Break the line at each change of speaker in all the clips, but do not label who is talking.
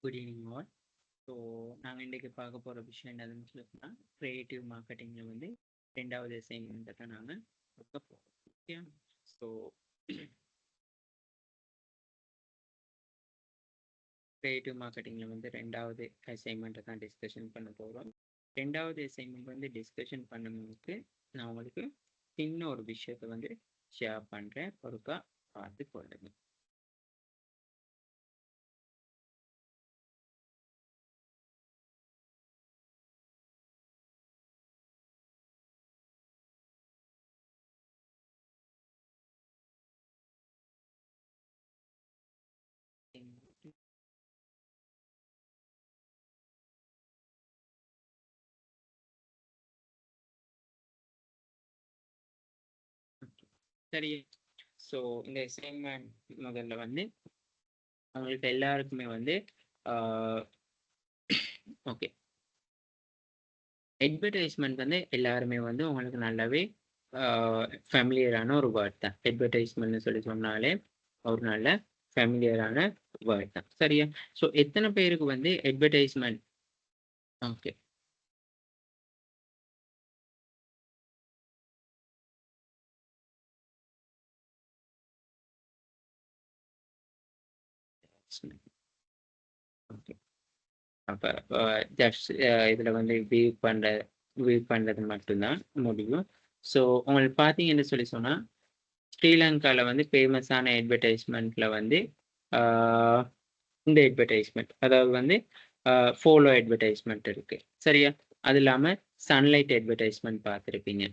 Good evening all. So நாங்கள் இன்றைக்கி பார்க்க போகிற விஷயம் என்னதுன்னு சொல்லி க்ரியேட்டிவ் மார்க்கெட்டிங்கில் வந்து 2வது அசைன்மெண்ட்டை தான் நாங்கள் பார்க்க போகிறோம். ஓகே, ஸோ க்ரியேட்டிவ் மார்க்கெட்டிங்கில் வந்து 2வது அசைன்மெண்ட்டை தான் டிஸ்கஷன் பண்ண போகிறோம். 2வது அசைன்மெண்ட் வந்து டிஸ்கஷன் பண்ணும்போது நான் உங்களுக்கு சின்ன ஒரு விஷயத்தை வந்து ஷேர் பண்ணுறேன், ஒருக்கா பார்த்து கொள்ளுங்க. சரி, ஸோ இந்த அசைன்மெண்ட் முதல்ல வந்து அவங்களுக்கு எல்லாருக்குமே வந்து ஓகே, அட்வர்டைஸ்மெண்ட் வந்து எல்லாருமே வந்து உங்களுக்கு நல்லாவே ஃபேமிலியரான ஒரு வேர்ட் தான். அட்வர்டைஸ்மெண்ட்னு சொல்லி சொன்னாலே ஒரு நல்ல ஃபேமிலியரான வேர்ட் தான். சரியா? ஸோ எத்தனை பேருக்கு வந்து அட்வர்டைஸ்மெண்ட் ஓகே ஓகே அப்போ ஜஸ்ட் இதில் வந்து வியூ பண்ணுறது மட்டும்தான் முடியும். ஸோ உங்களுக்கு பார்த்தீங்கன்னு சொல்லி சொன்னால் ஸ்ரீலங்காவில் வந்து ஃபேமஸான அட்வர்டைஸ்மெண்ட்டில் வந்து இந்த அட்வர்டைஸ்மெண்ட், அதாவது வந்து ஃபாலோ அட்வர்டைஸ்மெண்ட் இருக்குது. சரியா? அது இல்லாமல் சன்லைட் அட்வர்டைஸ்மெண்ட் பார்த்துருப்பீங்க.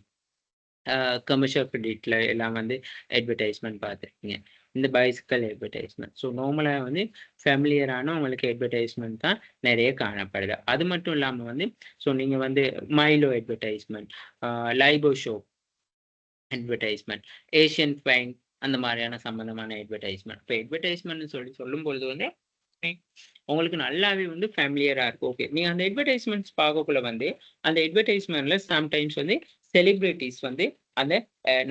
கமர்ஷியல் கிரெடிட்டில் எல்லாம் வந்து அட்வர்டைஸ்மெண்ட் பார்த்துருப்பீங்க. இந்த பைசிக்கல் அட்வர்டைஸ்மெண்ட். ஸோ நார்மலாக வந்து ஃபேமிலியரான உங்களுக்கு அட்வர்டைஸ்மெண்ட் தான் நிறைய காணப்படுது. அது மட்டும் இல்லாமல் வந்து ஸோ நீங்கள் வந்து மைலோ அட்வர்டைஸ்மெண்ட், லைபோ ஷோ அட்வர்டைஸ்மெண்ட், ஏஷியன் பெயிண்ட், அந்த மாதிரியான சம்பந்தமான அட்வர்டைஸ்மெண்ட். இப்போ அட்வர்டைஸ்மெண்ட் சொல்லும்பொழுது வந்து உங்களுக்கு நல்லாவே வந்து ஃபேமிலியராக இருக்கும். ஓகே, நீங்கள் அந்த அட்வர்டைஸ்மெண்ட்ஸ் பார்க்கக்குள்ள வந்து அந்த அட்வர்டைஸ்மெண்ட்ல சம்டைம்ஸ் வந்து செலிபிரிட்டிஸ் வந்து அந்த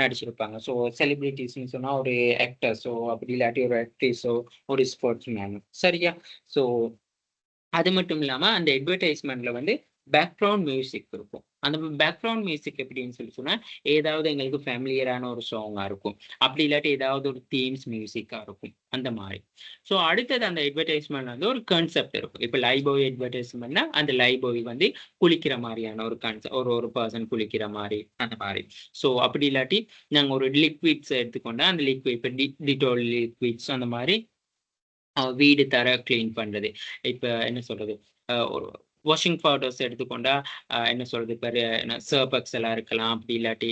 நடிச்சிருப்பாங்க. ஸோ செலிபிரிட்டிஸ்ன்னு சொன்னால் ஒரு ஆக்டர்ஸோ, அப்படி இல்லாட்டி ஒரு ஆக்ட்ரிஸோ, ஒரு ஸ்போர்ட்ஸ் மேனோ. சரியா? ஸோ அது மட்டும் இல்லாமல் அந்த அட்வர்டைஸ்மெண்ட்ல வந்து பேக்ரவுண்ட் மியூசிக் இருக்கும். அந்த பேக்ரவுண்ட் மியூசிக் எப்படின்னு சொல்லி சொன்னால் ஏதாவது எங்களுக்கு ஃபேமிலியரான ஒரு சாங்காக இருக்கும், அப்படி இல்லாட்டி ஏதாவது ஒரு தீம்ஸ் மியூசிக்காக இருக்கும், அந்த மாதிரி. ஸோ அடுத்தது அந்த அட்வர்டைஸ்மெண்ட் வந்து ஒரு கான்செப்ட் இருக்கும். இப்போ லைபாய் அட்வர்டைஸ்மெண்ட்னா அந்த லைபாய் வந்து குளிக்கிற மாதிரியான ஒரு கான்செப்ட், ஒரு பர்சன் குளிக்கிற மாதிரி, அந்த மாதிரி. ஸோ அப்படி இல்லாட்டி நாங்கள் ஒரு லிக்விட்ஸ் எடுத்துக்கொண்டா அந்த லிக்விட் இப்போ டிட்டோல் லிக்விட்ஸ், அந்த மாதிரி வீடு தர கிளீன் பண்ணுறது. இப்போ என்ன சொல்கிறது, ஒரு வாஷிங் பவுடர்ஸ் எடுத்துக்கொண்டா என்ன சொல்கிறது, இப்போ என்ன சர்பக்ஸ் எல்லாம் இருக்கலாம், அப்படி இல்லாட்டி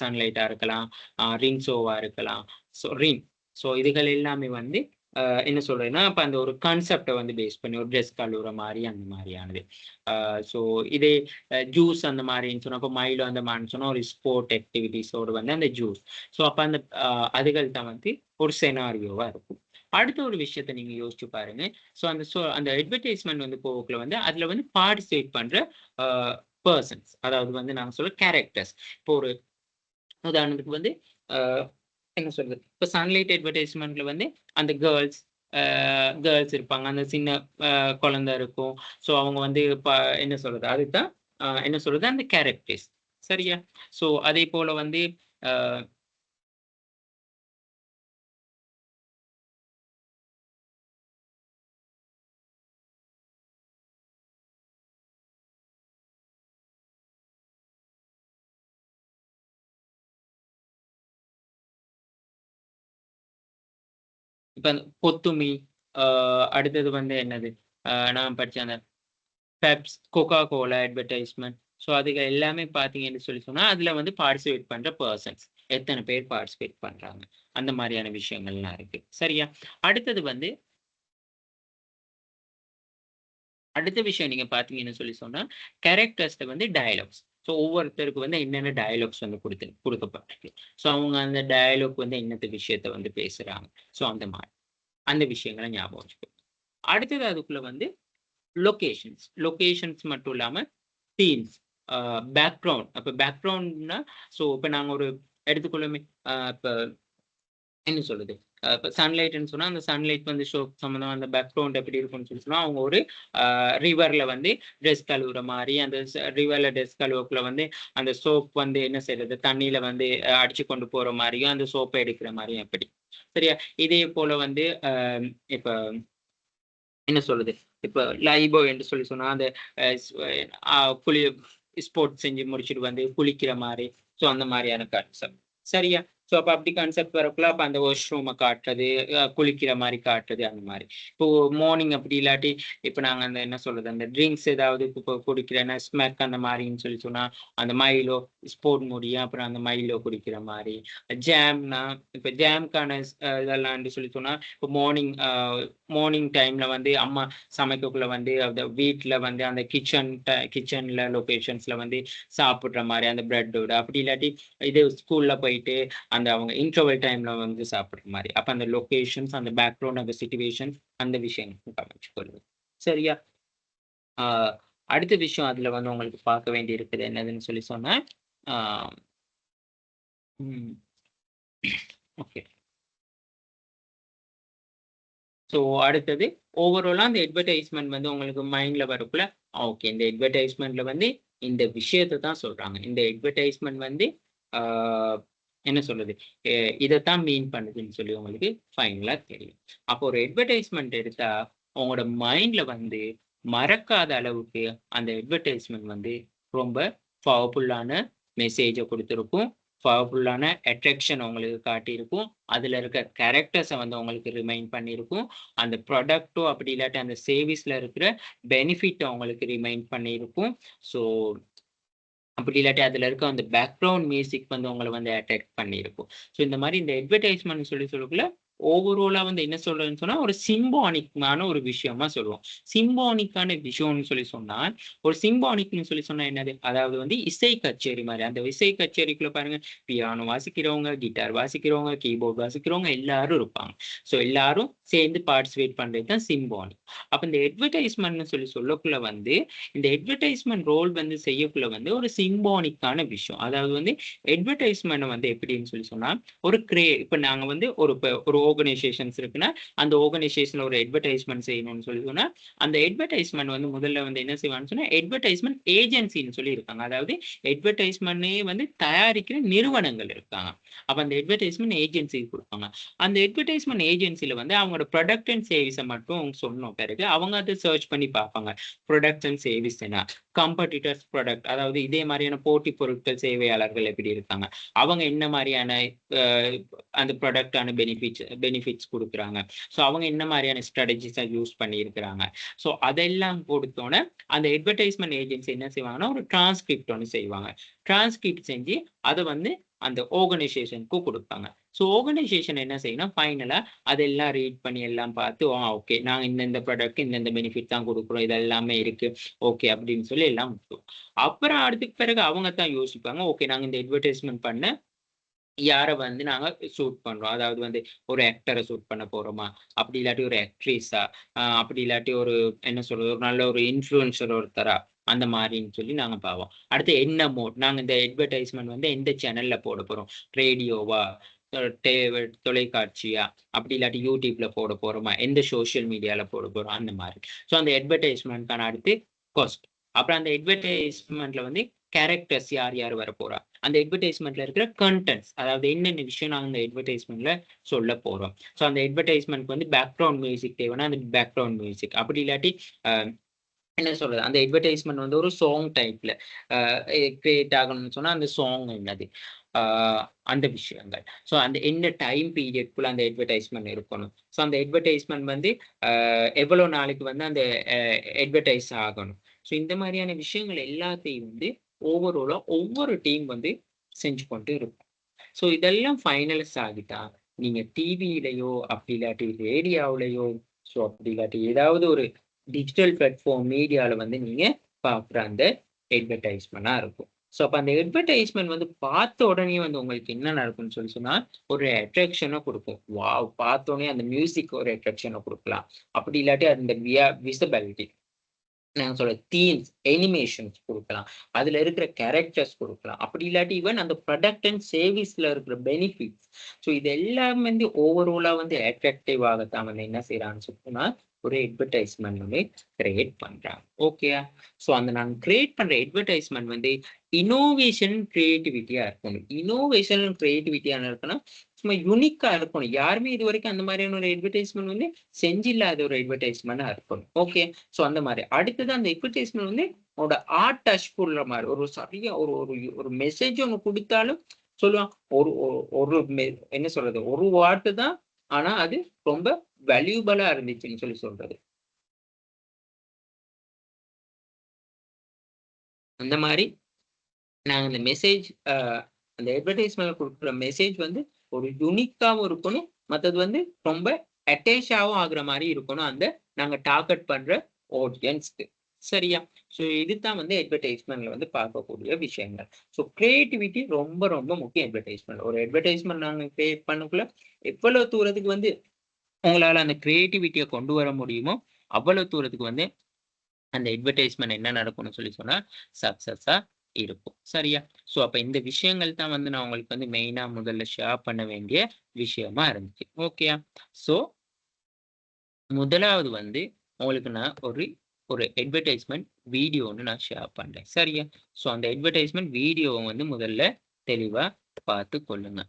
சன்லைட்டாக இருக்கலாம், ரின்சோவாக இருக்கலாம். ஸோ ஸோ இதுகள் எல்லாமே வந்து என்ன சொல்கிறதுன்னா இப்போ அந்த ஒரு கான்செப்டை வந்து பேஸ் பண்ணி ஒரு ட்ரெஸ் கழுவுற மாதிரி அந்த மாதிரியானது. ஸோ இதே ஜூஸ் அந்த மாதிரின்னு சொன்னால் இப்போ மைலோ அந்த மாதிரின்னு சொன்னால் ஒரு ஸ்போர்ட் ஆக்டிவிட்டிஸோடு வந்து அந்த ஜூஸ். ஸோ அப்போ அந்த அதுகள் தான் வந்து ஒரு செனாரியோவாக இருக்கும். அடுத்த ஒரு விஷயத்தை நீங்க யோசிச்சு பாருங்க. ஸோ அந்த அட்வர்டைஸ்மெண்ட் வந்து போக்குல வந்து அதுல வந்து பார்ட்டிசிபேட் பண்ற பர்சன்ஸ், அதாவது வந்து நாங்க சொல்ற கேரக்டர்ஸ். இப்போ ஒரு உதாரணத்துக்கு வந்து என்ன சொல்றது, இப்போ சன்லைட் அட்வர்டைஸ்மெண்ட்ல வந்து அந்த கேர்ள்ஸ் இருப்பாங்க, அந்த சின்ன குழந்தை இருக்கும். ஸோ அவங்க வந்து என்ன சொல்றது, அதுதான் என்ன சொல்றது அந்த கேரக்டர்ஸ். சரியா? ஸோ அதே போல வந்து இப்ப அந்த பொத்துமி, அடுத்தது வந்து என்னது, நான் படிச்ச அந்த பெப்ஸ், கொக்கா கோலா அட்வர்டைஸ்மெண்ட். ஸோ அதுக எல்லாமே பார்த்தீங்கன்னு சொல்லி சொன்னா அதுல வந்து பார்ட்டிசிபேட் பண்ற பர்சன்ஸ் எத்தனை பேர் பார்ட்டிசிபேட் பண்றாங்க, அந்த மாதிரியான விஷயங்கள்லாம் இருக்கு. சரியா? அடுத்தது வந்து அடுத்த விஷயம் நீங்க பார்த்தீங்கன்னு சொல்லி சொன்னா கேரக்டர்ஸ்ல வந்து டயலாக்ஸ். ஸோ ஒவ்வொருத்தருக்கு வந்து என்னென்ன டயலாக்ஸ் வந்து கொடுக்கப்பட்டிருக்கு. ஸோ அவங்க அந்த டயலாக் வந்து என்னத்த விஷயத்த வந்து பேசுறாங்க. ஸோ அந்த விஷயங்களை ஞாபகம் வச்சுக்கோ. அடுத்தது அதுக்குள்ள வந்து லொகேஷன்ஸ் மட்டும் இல்லாம தீம்ஸ், பேக்ரவுண்ட். அப்ப பேக்ரவுண்ட்னா ஸோ இப்ப நாங்க ஒரு எடுத்துக்கொள்ளுமே, இப்ப என்ன சொல்றது, இப்போ சன்லைட்னு சொன்னா அந்த சன்லைட் வந்து ஷோ சம்மந்தமா அந்த பேக்ரவுண்ட் எப்படி இருக்கும்னு சொல்லி சொன்னா அவங்க ஒரு ரிவர்ல வந்து ட்ரெஸ் கழுவுற மாதிரி அந்த ரிவர்ல ட்ரெஸ் கழுவக்குள்ள வந்து அந்த சோப் வந்து என்ன செய்யறது தண்ணியில வந்து அடிச்சு கொண்டு போற மாதிரியும் அந்த சோப்பை எடுக்கிற மாதிரியும் எப்படி சரியா. இதே போல வந்து இப்ப என்ன சொல்லுது இப்ப லைபோ என்று சொல்லி சொன்னா அந்த குளி ஸ்போர்ட்ஸ் செஞ்சு முடிச்சுட்டு வந்து குளிக்கிற மாதிரி ஸோ அந்த மாதிரியான கான்செப்ட் சரியா. ஸோ அப்போ அப்படி கான்செப்ட் வரக்குள்ள அப்போ அந்த வாஷ் ரூமை காட்டுறது குளிக்கிற மாதிரி காட்டுறது அந்த மாதிரி. இப்போ மார்னிங் அப்படி இல்லாட்டி இப்போ நாங்கள் அந்த என்ன சொல்றது அந்த ட்ரிங்க்ஸ் ஏதாவது இப்போ குடிக்கிறேன்னா ஸ்மெக் அந்த மாதிரின்னு சொல்லி சொன்னா அந்த மைலோ ஸ்போர்ட் முடியும் அப்புறம் அந்த மைலோ குடிக்கிற மாதிரி. ஜாம்னா இப்போ ஜாம்கான இதெல்லாம் சொல்லி சொன்னா இப்போ மார்னிங் டைம்ல வந்து அம்மா சமைக்கக்குள்ள வந்து அந்த வீட்டில் வந்து அந்த கிச்சன்ல லொகேஷன்ஸ்ல வந்து சாப்பிட்ற மாதிரி அந்த பிரெட்டோட அப்படி இல்லாட்டி இது ஸ்கூல்ல போயிட்டு அந்த அவங்க இன்டர்வல் டைம்ல வந்து சாப்பிட்ற மாதிரி அப்ப அந்த லொகேஷன்ஸ் அந்த பேக்ரவுண்ட் அந்த சிச்சுவேஷன் அந்த விஷயம் கவனிச்சுக்கொள்ளுது சரியா. அடுத்த விஷயம் அதுல வந்து உங்களுக்கு பார்க்க வேண்டி இருக்குது என்னதுன்னு சொல்லி சொன்னேன். ஓகே ஸோ அடுத்தது ஓவராலா அந்த அட்வர்டைஸ்மெண்ட் வந்து உங்களுக்கு மைண்ட்ல வரக்குள்ள ஓகே இந்த அட்வர்டைஸ்மெண்ட்ல வந்து இந்த விஷயத்தை தான் சொல்றாங்க இந்த அட்வர்டைஸ்மெண்ட் வந்து என்ன சொல்றது இதைத்தான் மீன் பண்ணுதுன்னு சொல்லி உங்களுக்கு ஃபைனலா தெரியும். அப்போ ஒரு அட்வர்டைஸ்மெண்ட் எடுத்தா உங்களோட மைண்ட்ல வந்து மறக்காத அளவுக்கு அந்த அட்வர்டைஸ்மெண்ட் வந்து ரொம்ப பவர்ஃபுல்லான மெசேஜை கொடுத்துருக்கும் பவர்ஃபுல்லான அட்ராக்ஷன் உங்களுக்கு காட்டியிருக்கும் அதுல இருக்க கேரக்டர்ஸை வந்து உங்களுக்கு ரிமைண்ட் பண்ணியிருக்கும் அந்த ப்ராடக்ட்டோ அப்படி இல்லாட்டி அந்த சர்வீஸ்ல இருக்கிற பெனிஃபிட்டை உங்களுக்கு ரிமைண்ட் பண்ணியிருக்கும். ஸோ அப்படி இல்லாட்டி அதுல இருக்க அந்த பேக்ரவுண்ட் மியூசிக் வந்து உங்களை வந்து அட்ராக்ட் பண்ணியிருக்கும். ஸோ இந்த மாதிரி இந்த அட்வர்டைஸ்மெண்ட் சொல்லக்குள்ள ஓவராலா வந்து என்ன சொல்றதுன்னு சொன்னா ஒரு சிம்பானிக்கான ஒரு விஷயமா சொல்லுவோம். சிம்பானிக்கான விஷயம்னு சொல்லி சொன்னா ஒரு சிம்பானிக்னு சொல்லி சொன்னா என்னது அதாவது வந்து இசை கச்சேரி மாதிரி அந்த இசை கச்சேரிக்குள்ள பாருங்க பியானோ வாசிக்கிறவங்க கிட்டார் வாசிக்கிறவங்க கீபோர்ட் வாசிக்கிறவங்க எல்லாரும் இருப்பாங்க. ஸோ எல்லாரும் சேர்ந்து பார்ட்டிசிபேட் பண்றது தான் சிம்பானிக். அப்ப இந்த அட்வர்டைஸ்மெண்ட்னு சொல்லக்குள்ள வந்து இந்த அட்வர்டைஸ்மெண்ட் ரோல் வந்து செய்யக்குள்ள வந்து ஒரு சிம்பானிக்கான விஷயம் அதாவது வந்து அட்வர்டைஸ்மெண்ட் வந்து எப்படின்னு சொல்லி சொன்னா ஒரு இப்ப நாங்க வந்து ஒரு ஆர்கனைசேஷன்ஸ் இருக்குன்னா அந்த ஆர்கனைசேஷன்ல ஒரு அட்வர்டைஸ்மெண்ட் செய்யணும்னு சொல்லி சொன்னா அந்த அட்வர்டைஸ்மெண்ட் வந்து முதல்ல வந்து என்ன செய்வான்னு சொன்னா அட்வர்டைஸ்மெண்ட் ஏஜென்சின்னு சொல்லி இருக்காங்க. அதாவது அட்வர்டைஸ்மெண்ட்டே வந்து தயாரிக்கிற நிறுவனங்கள் இருக்காங்க. அப்ப அந்த அட்வர்டைஸ்மெண்ட் ஏஜென்சி கொடுப்பாங்க. அந்த அட்வர்டைஸ்மெண்ட் ஏஜென்சில வந்து அவங்களோட ப்ராடக்ட் அண்ட் சர்வீஸை மட்டும் அவங்க சொன்ன பிறகு அவங்க அதை சர்ச் பண்ணி பார்ப்பாங்க. ப்ராடக்ட் அண்ட் சர்வீஸ் என்ன காம்படிட்டர்ஸ் ப்ராடக்ட் அதாவது இதே மாதிரியான போட்டி பொருட்கள் சேவையாளர்கள் எப்படி இருக்காங்க அவங்க என்ன மாதிரியான அந்த ப்ராடக்டான பெனிஃபிட்ஸ் கொடுக்குறாங்க. ஸோ அவங்க என்ன மாதிரியான ஸ்ட்ராட்டஜிஸை யூஸ் பண்ணியிருக்கிறாங்க. ஸோ அதெல்லாம் கொடுத்தோன்னே அந்த அட்வர்டைஸ்மெண்ட் ஏஜென்சி என்ன செய்வாங்கன்னா ஒரு டிரான்ஸ்கிரிப்ட் ஒன்று செய்வாங்க. டிரான்ஸ்கிரிப்ட் செஞ்சு அதை வந்து அந்த ஆர்கனைசேஷனுக்கு கொடுப்பாங்க. ஸோ ஆர்கனைசேஷன் என்ன செய்யணும் ஃபைனலாக அதெல்லாம் ரீட் பண்ணி எல்லாம் பார்த்து ஓகே நாங்கள் இந்தந்த ப்ராடக்ட் இந்தந்த பெனிஃபிட் தான் கொடுக்குறோம் இது எல்லாமே இருக்கு ஓகே அப்படின்னு சொல்லி எல்லாம் கொடுத்துருவோம். அப்புறம் அடுத்துக்கு பிறகு அவங்க தான் யோசிப்பாங்க ஓகே நாங்கள் இந்த அட்வர்டைஸ்மெண்ட் பண்ண யாரை வந்து நாங்க ஷூட் பண்றோம் அதாவது வந்து ஒரு ஆக்டரை ஷூட் பண்ண போறோமா அப்படி இல்லாட்டி ஒரு ஆக்ட்ரஸா அப்படி இல்லாட்டி ஒரு என்ன சொல்றது ஒரு நல்ல ஒரு இன்ஃப்ளூயன்சர் ஒருத்தரா அந்த மாதிரின்னு சொல்லி நாங்க பார்ப்போம். அடுத்து என்ன மோட் நாங்க இந்த அட்வர்டைஸ்மெண்ட் வந்து எந்த சேனல்ல போட போறோம் ரேடியோவா தொலைக்காட்சியா அப்படி இல்லாட்டி யூடியூப்ல போட போறோமா எந்த சோசியல் மீடியால போட போறோம் அந்த மாதிரி. ஸோ அந்த அட்வர்டைஸ்மெண்ட்கான அடுத்து காஸ்ட் அப்புறம் அந்த அட்வர்டைஸ்மெண்ட்ல வந்து கேரக்டர்ஸ் யார் யார் வர போறா அந்த அட்வர்டைஸ்மெண்ட்ல இருக்கிற கண்டென்ட்ஸ் அதாவது என்னென்ன விஷயம் நாங்கள் அந்த அட்வர்டைஸ்மெண்ட்ல சொல்ல போறோம். ஸோ அந்த அட்வர்டைஸ்மெண்ட் வந்து பேக்ரவுண்ட் மியூசிக் தேவைன்னா அந்த பேக்ரவுண்ட் மியூசிக் அப்படி இல்லாட்டி என்ன சொல்றது அந்த அட்வர்டைஸ்மெண்ட் வந்து ஒரு சாங் டைப்ல கிரியேட் ஆகணும்னு சொன்னா அந்த சாங் என்னது அந்த விஷயங்கள். ஸோ அந்த என்ன டைம் பீரியட்குள்ள அந்த அட்வர்டைஸ்மெண்ட் இருக்கணும். ஸோ அந்த அட்வர்டைஸ்மெண்ட் வந்து எவ்வளோ நாளைக்கு வந்து அந்த அட்வர்டைஸ் ஆகணும். ஸோ இந்த மாதிரியான விஷயங்கள் எல்லாத்தையும் வந்து ஓவராலா ஒவ்வொரு டீம் வந்து செஞ்சு கொண்டு இருக்கும். ஸோ இதெல்லாம் ஃபைனலைஸ் ஆகிட்டா நீங்க டிவியிலையோ அப்படி இல்லாட்டி ரேடியோவிலையோ ஸோ அப்படி இல்லாட்டி ஏதாவது ஒரு டிஜிட்டல் பிளாட்ஃபார்ம் மீடியால வந்து நீங்க பார்க்குற அந்த அட்வர்டைஸ்மெண்டா இருக்கும். ஸோ அப்போ அந்த அட்வர்டைஸ்மெண்ட் வந்து பார்த்த உடனே வந்து உங்களுக்கு என்ன நடக்கும்னு சொல்லி சொன்னா ஒரு அட்ராக்ஷனை கொடுக்கும். பார்த்தோடனே அந்த மியூசிக் ஒரு அட்ராக்ஷனை கொடுக்கலாம் அப்படி இல்லாட்டி அந்த விசிபிலிட்டி நாங்க சொல்ற தீம்ஸ், அனிமேஷன்ஸ் குடுக்கலாம். அதுல இருக்கிற கேரக்டர்ஸ் குடுக்கலாம். அப்படி இல்லாட்டி ஈவன் அந்த ப்ராடக்ட் அண்ட் சர்வீஸ்ல இருக்கிற பெனிஃபிட்ஸ். ஸோ இது எல்லாம் வந்து ஓவராலா வந்து அட்ராக்டிவ் ஆகத்தான் வந்து என்ன செய்றாங்கன்னு சொன்னா, ஒரு அட்வர்டைஸ்மென்ட் வந்து கிரியேட் பண்றாங்க. ஓகேயா? ஸோ அந்த நாங்க கிரியேட் பண்ற அட்வர்டைஸ்மென்ட் வந்து இன்னோவேஷன், கிரியேட்டிவிட்டியா இருக்கணும். இன்னோவேஷன், கிரியேட்டிவிட்டியா இருக்கணும். சும்மா யூனிக்கா இருக்கணும். யாருமே இதுவரைக்கும் அந்த மாதிரியான ஒரு அட்வர்டைஸ்மென்ட் வந்து செஞ்சில்லாத ஒரு அட்வர்டைஸ்மென்ட்டா இருக்கணும். ஓகே. ஸோ அந்த மாரி. அடுத்தது அந்த அட்வர்டைஸ்மென்ட் வந்து உன்னோட ஆர்ட் டச் குடுற மாரி. ஒரு சரியா ஒரு ஒரு ஒரு மெசேஜ் ஒண்ணு குடுத்தாலும் சொல்லுவான். ஒரு ஒரு ஒரு என்ன சொல்றது? ஒரு வார்த்தை தான். ஆனா அது ரொம்ப வேல்யூபிளா இருந்துச்சுன்னு சொல்றது. அந்த மாரி நாங்க அந்த மெசேஜ் அந்த அட்வர்டைஸ்மென்ட்ல குடுக்குற மெசேஜ் வந்து ஒரு யூனிக்காவும் இருக்கணும். மத்தது வந்து ரொம்ப அட்டாச்சாவும் ஆகுற மாரி இருக்கணும். அந்த நாங்க டார்கெட் பண்ற ஆடியன்ஸ்க்கு. சரியா? ஸோ இதுதான் வந்து அட்வர்டைஸ்மென்ட்ல வந்து பார்க்கக்கூடிய விஷயங்கள். ஸோ கிரியேட்டிவிட்டி ரொம்ப ரொம்ப முக்கியம் அட்வர்டைஸ்மென்ட். ஒரு அட்வர்டைஸ்மென்ட் நாங்க கிரியேட் பண்ணக்குள்ள எவ்வளவு தூரத்துக்கு வந்து உங்களால அந்த கிரியேட்டிவிட்டிய கொண்டு வர முடியுமோ, அவ்வளவு தூரத்துக்கு வந்து அந்த அட்வர்டைஸ்மென்ட் என்ன நடக்கும்னு சொன்னா, சக்சஸா இருக்கும். சரியா? ஸோ அப்ப இந்த விஷயங்கள் தான் வந்து நான் உங்களுக்கு வந்து மெயினா முதல்ல ஷேர் பண்ண வேண்டிய விஷயமா இருந்துச்சு. ஓகேயா? ஸோ முதலாவது வந்து உங்களுக்கு நான் ஒரு ஒரு அட்வர்டைஸ்மென்ட் வீடியோ ஒண்ணு நான் ஷேர் பண்றேன். சரியா? ஸோ அந்த அட்வர்டைஸ்மென்ட் வீடியோவ வந்து முதல்ல தெளிவா பார்த்துக் கொள்ளுங்க.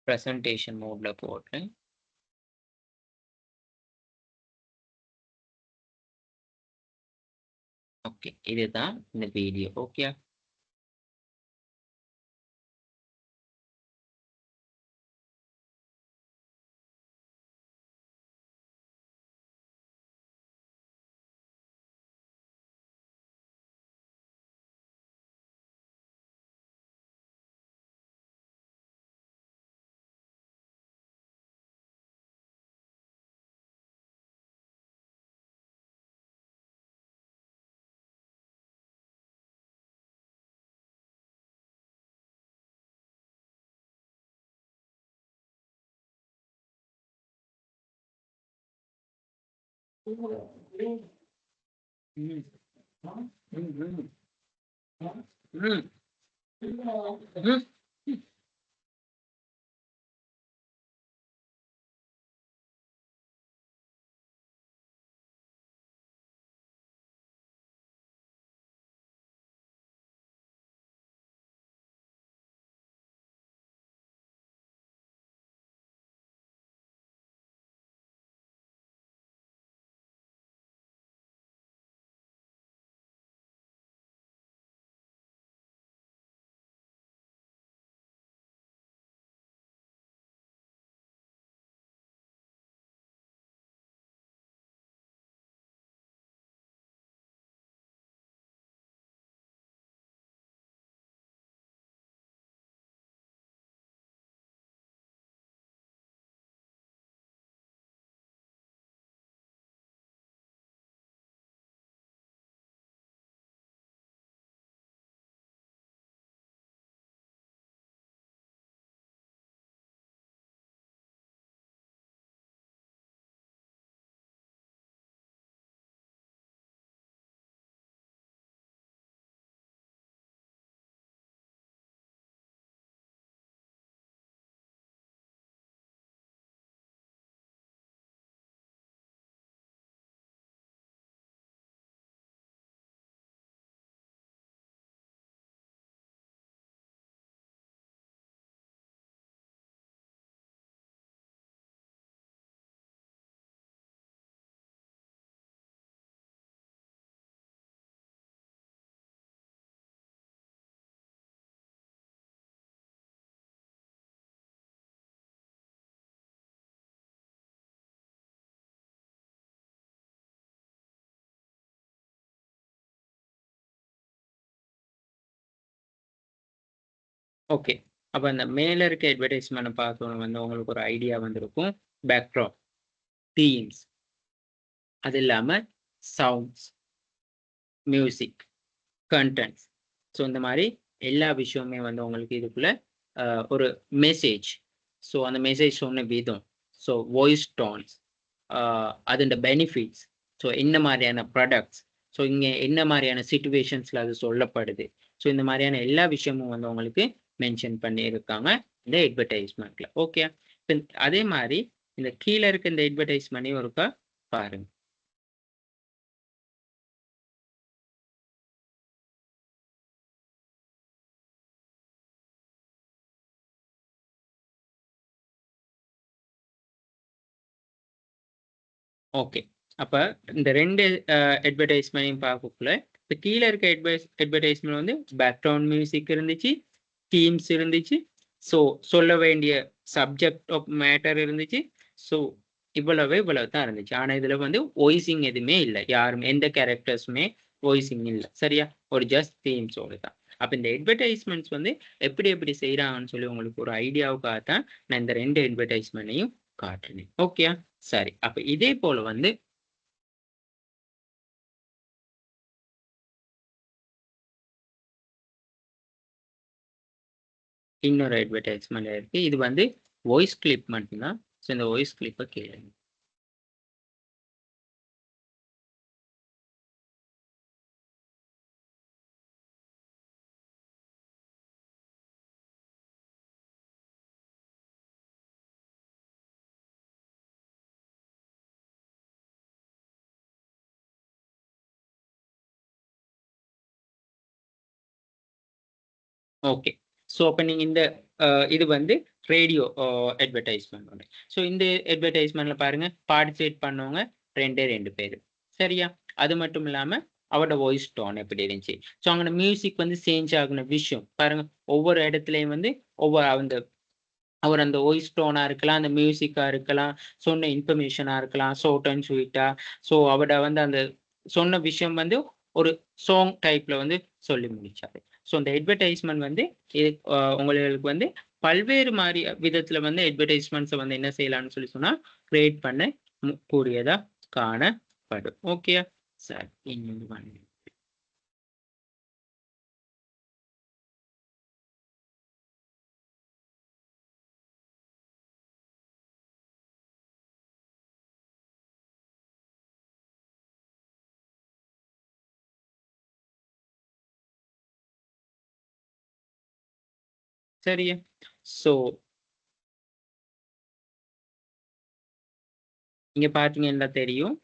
பிரசன்டேஷன் மோட்ல போடுறேன். ஓகே. இதுதான் இந்த வீடியோ. ஓகேயா? ம். ம். ம். ம். ம். ஓகே. அப்ப அந்த மேல இருக்க அட்வர்டைஸ்மென்ட் பார்த்தோன வந்து உங்களுக்கு ஒரு ஐடியா வந்திருக்கும். பேக்ட்ராப், தீம்ஸ், அது இல்லாம சவுண்ட்ஸ், மியூசிக், கன்டென்ட்ஸ். ஸோ இந்த மாரி எல்லா விஷயமுமே வந்து உங்களுக்கு இதுக்குள்ள ஒரு மெசேஜ். ஸோ அந்த மெசேஜ் சொன்ன விதம். ஸோ வாய்ஸ் டோன்ஸ், அதோட பெனிஃபிட்ஸ். ஸோ என்ன மாரியான ப்ராடக்ட்ஸ். ஸோ இங்க என்ன மாரியான சிச்சுவேஷன்ஸ்ல அது சொல்லப்படுது. ஸோ இந்த மாரியான எல்லா விஷயமும் வந்து உங்களுக்கு மென்ஷன் பண்ணியிருக்காங்க இந்த அட்வர்டைஸ்மென்ட்ல. ஓகே. அதே மாரி இந்த கீழ இருக்க இந்த அட்வர்டைஸ்மென்ட்டையும் ஒருக்கா பாருங்க. ஓகே. அப்ப இந்த 2 அட்வர்டைஸ்மென்ட்டையும் பார்க்கக்குள்ள, இப்ப கீழ இருக்க அட்வர்டைஸ்மென்ட் வந்து பேக்கிரவுண்ட் மியூசிக் இருந்துச்சு, தீம்ஸ் இருந்துச்சு. ஸோ சொல்ல வேண்டிய சப்ஜெக்ட் ஆஃப் மேட்டர் இருந்துச்சு. ஸோ இவ்வளவு தான் இருந்துச்சு. ஆனா இதுல வந்து வாய்ஸிங் எதுவுமே இல்ல. யாரும் எந்த கேரக்டர்ஸுமே வாய்ஸிங் இல்ல. சரியா? ஒரு ஜஸ்ட் தீம்ஸோட தான். அப்ப இந்த அட்வர்டைஸ்மென்ட்ஸ் வந்து எப்படி செய்றாங்கன்னு சொல்லி உங்களுக்கு ஒரு ஐடியாவுக்காக தான் நான் இந்த 2 அட்வர்டைஸ்மென்ட்டையும் காட்டுறேன். ஓகேயா? சரி. அப்ப இதே போல வந்து இன்னொரு அட்வர்டைஸ்மென்ட் இருக்கு. இது வந்து வாய்ஸ் கிளிப் மட்டும் தான். ஸோ இந்த வாய்ஸ் கிளிப்ப கேளுங்க. ஓகே. ஸோ அப்ப நீங்க இந்த இது வந்து ரேடியோ அட்வர்டைஸ்மென்ட் ஒண்ணு. ஸோ இந்த அட்வர்டைஸ்மென்ட்ல பாருங்க, பார்ட்டிசிபேட் பண்ணவங்க 2 பேரு. சரியா? அது மட்டும் இல்லாம அவரோட வாய்ஸ் டோன் எப்படி இருந்துச்சு. ஸோ அங்கன மியூசிக் வந்து சேஞ்ச் ஆகுன விஷயம். பாருங்க, ஒவ்வொரு இடத்துலயும் வந்து ஒவ்வொரு அவர் அந்த வாய்ஸ் டோனா இருக்கலாம், அந்த மியூசிக்கா இருக்கலாம், சொன்ன இன்ஃபர்மேஷனா இருக்கலாம், ஷார்ட் அண்ட் ஸ்வீட்டா. ஸோ அவட வந்து அந்த சொன்ன விஷயம் வந்து ஒரு சாங் டைப்ல வந்து சொல்லி முடிச்சாரு. ஸோ இந்த அட்வர்டைஸ்மென்ட் வந்து இது உங்களுக்கு வந்து பல்வேறு மாரி விதத்துல வந்து அட்வர்டைஸ்மென்ட்ஸ வந்து என்ன செய்யலாம்னு சொல்லி சொன்னா, கிரியேட் பண்ண கூடியதா காணப்படும். ஓகேயா? சரி. இன்னொரு one. சரியா? ஸோ இங்க பார்த்தீங்கன்னா தெரியும்.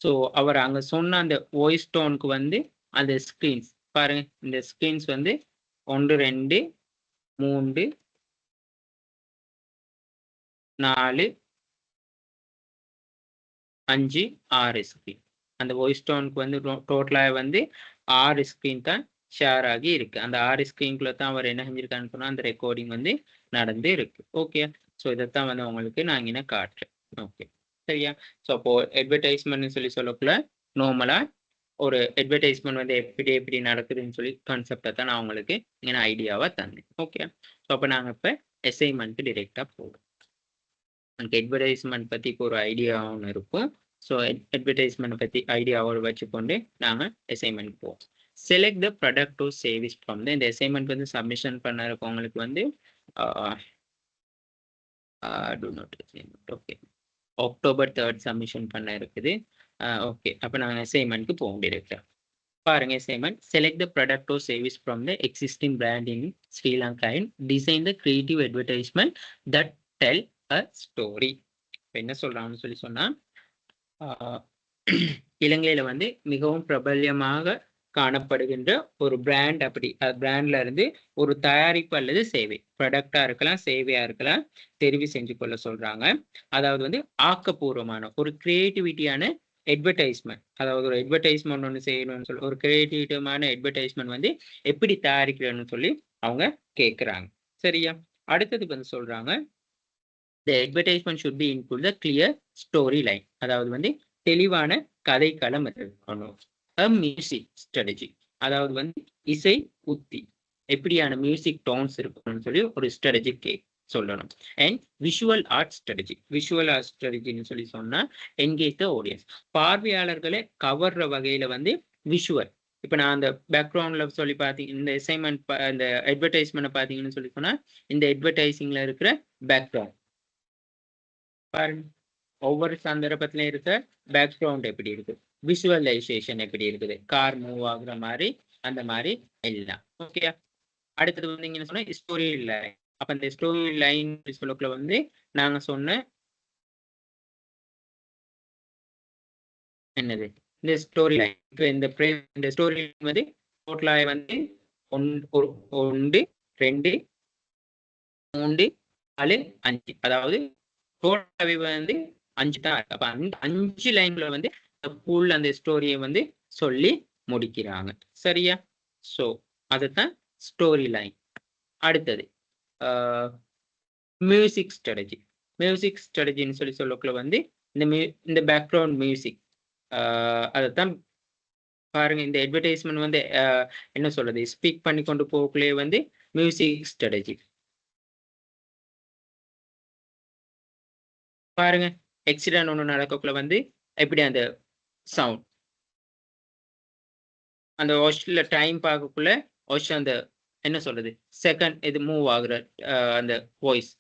ஸோ அவர் அங்க சொன்ன அந்த வாய்ஸ் டோனுக்கு வந்து அந்த ஸ்கிரீன்ஸ் பாருங்க. இந்த ஸ்கிரீன்ஸ் வந்து 1, 2, 3, 4, 5, 6 ஸ்கிரீன். அந்த வாய்ஸ் டோனுக்கு வந்து டோட்டலா வந்து 6 ஸ்கிரீன் தான் ஷேர் ஆகி இருக்கு. அந்த 6 ஸ்கிரீன்குள்ள தான் அவர் என்ன செஞ்சிருக்காருன்னு சொன்னா, அந்த ரெக்கார்டிங் வந்து நடந்து இருக்கு. ஓகே. ஸோ இதத்தான் வந்து உங்களுக்கு நான் இங்க காட்டுறேன். ஓகே. சரியா? ஸோ அப்போ அட்வர்டைஸ்மென்ட்ன்னு சொல்லக்குள்ள நார்மலா ஒரு அட்வர்டைஸ்மென்ட் வந்து எப்படி நடக்குதுன்னு சொல்லி கான்செப்ட தான் நான் உங்களுக்கு இங்க ஐடியாவா தந்தேன். ஓகே. ஸோ அப்ப நாங்க இப்ப அசைன்மென்ட்க்கு டைரக்ட்டா போறோம். எனக்கு அட்வர்டைஸ்மென்ட் பத்தி இப்போ ஒரு ஐடியா ஒண்ணு இருக்கும். ஸோ அட்வர்டைஸ்மென்ட் பத்தி ஐடியாவோட வச்சுக்கொண்டு நாங்க அசைன்மென்ட் போவோம். Select the product or service from இந்த அசைன்மென்ட் வந்து சப்மிஷன் பண்ண இருக்கவங்களுக்கு வந்து do not okay. October 3 submission பண்ண இருக்குது. ஓகே. அப்ப நாங்க அசைன்மென்ட்க்கு போவோம் டைரக்ட்டா. பாருங்க assignment. Select the product or service from the existing brand in Sri Lanka and design the creative advertisement that tell a story. இப்ப என்ன சொல்றாங்கன்னு சொல்லி சொன்னா, ஆஹ் இலங்கையில வந்து மிகவும் பிரபல்யமாக காணப்படுகின்ற ஒரு பிராண்ட் அப்படி பிராண்ட்ல இருந்து ஒரு தயாரிப்பு அல்லது சேவை ப்ராடக்டா இருக்கலாம், சேவையா இருக்கலாம், தெரிவு செஞ்சு கொள்ள சொல்றாங்க. அதாவது வந்து ஆக்கப்பூர்வமான ஒரு கிரியேட்டிவிட்டியான அட்வர்டைஸ்மெண்ட். அதாவது ஒரு அட்வர்டைஸ்மெண்ட் ஒன்று செய்யணும்னு சொல்லி ஒரு கிரியேட்டிவிட்டியான அட்வர்டைஸ்மெண்ட் வந்து எப்படி தயாரிக்கிறேன்னு சொல்லி அவங்க கேட்குறாங்க. சரியா? அடுத்தது வந்து சொல்றாங்க, the advertisement should be include the clear story line. அதாவது வந்து தெளிவான கதைக்களம் இருக்கணும். A music strategy. அதாவது வந்து இசை உத்தி. எப்படியான மியூசிக் டோன்ஸ் இருக்கும்னு சொல்லி ஒரு ஸ்ட்ராட்டஜி சொல்லணும். அண்ட் விஷுவல் ஆர்ட் ஸ்ட்ராட்டஜின்னு சொல்லி சொன்னா என்கேஜ் த ஆடியன்ஸ், பார்வையாளர்களை கவர்ற வகையில வந்து விஷுவல். இப்ப நான் அந்த பேக்ரவுண்ட்ல சொல்லி பார்த்தீங்க, இந்த அசைன்மெண்ட் இந்த அட்வர்டைஸ்மெண்ட் பார்த்தீங்கன்னு சொல்லி சொன்னா இந்த அட்வர்டைசிங்ல இருக்கிற பேக்ரவுண்ட் பாருங்க, ஒவ்வொரு சந்தர்ப்பத்திலும் இருக்க பேக்ரவுண்ட் எப்படி இருக்கு, விஷுவலைசேஷன் எப்படி இருக்குது, கார் மூவ் ஆகுற மாதிரி அந்த மாதிரி எல்லாம். ஓகே, அடுத்தது வந்து இங்க சொன்ன ஸ்டோரி லைன். அப்ப இந்த ஸ்டோரி லைன் சொல்லக்குள்ள வந்து நாங்க சொன்ன என்னது இந்த ஸ்டோரி லைன். இந்த ஸ்டோரி வந்து டோட்டலாக வந்து 1 2 3 4 5, அதாவது டோட்டலாகவே வந்து 5 தான் இருக்கு. அப்ப அந்த 5 லைன்ல வந்து ஃபுல் அந்த ஸ்டோரியை வந்து சொல்லி முடிக்கிறாங்க. சரியா? ஸோ அதுதான் ஸ்டோரி லைன். அடுத்தது மியூசிக் ஸ்ட்ராட்டஜின்னு சொல்லக்குள்ள வந்து இந்த பேக்ரவுண்ட் மியூசிக் அதைத்தான் பாருங்க. இந்த அட்வர்டைஸ்மெண்ட் வந்து என்ன சொல்றது, ஸ்பீக் பண்ணி கொண்டு போகக்குள்ளே வந்து மியூசிக் ஸ்ட்ராட்டஜி பாருங்க. ஆக்சிடென்ட் ஒன்று நடக்கக்குள்ள வந்து எப்படி அந்த சவுண்ட், அந்த வாட்ச்ல டைம் பார்க்கக்குள்ள வாட்ச் அந்த என்ன சொல்றது செகண்ட் இது மூவ் ஆகுற அந்த வாய்ஸ்.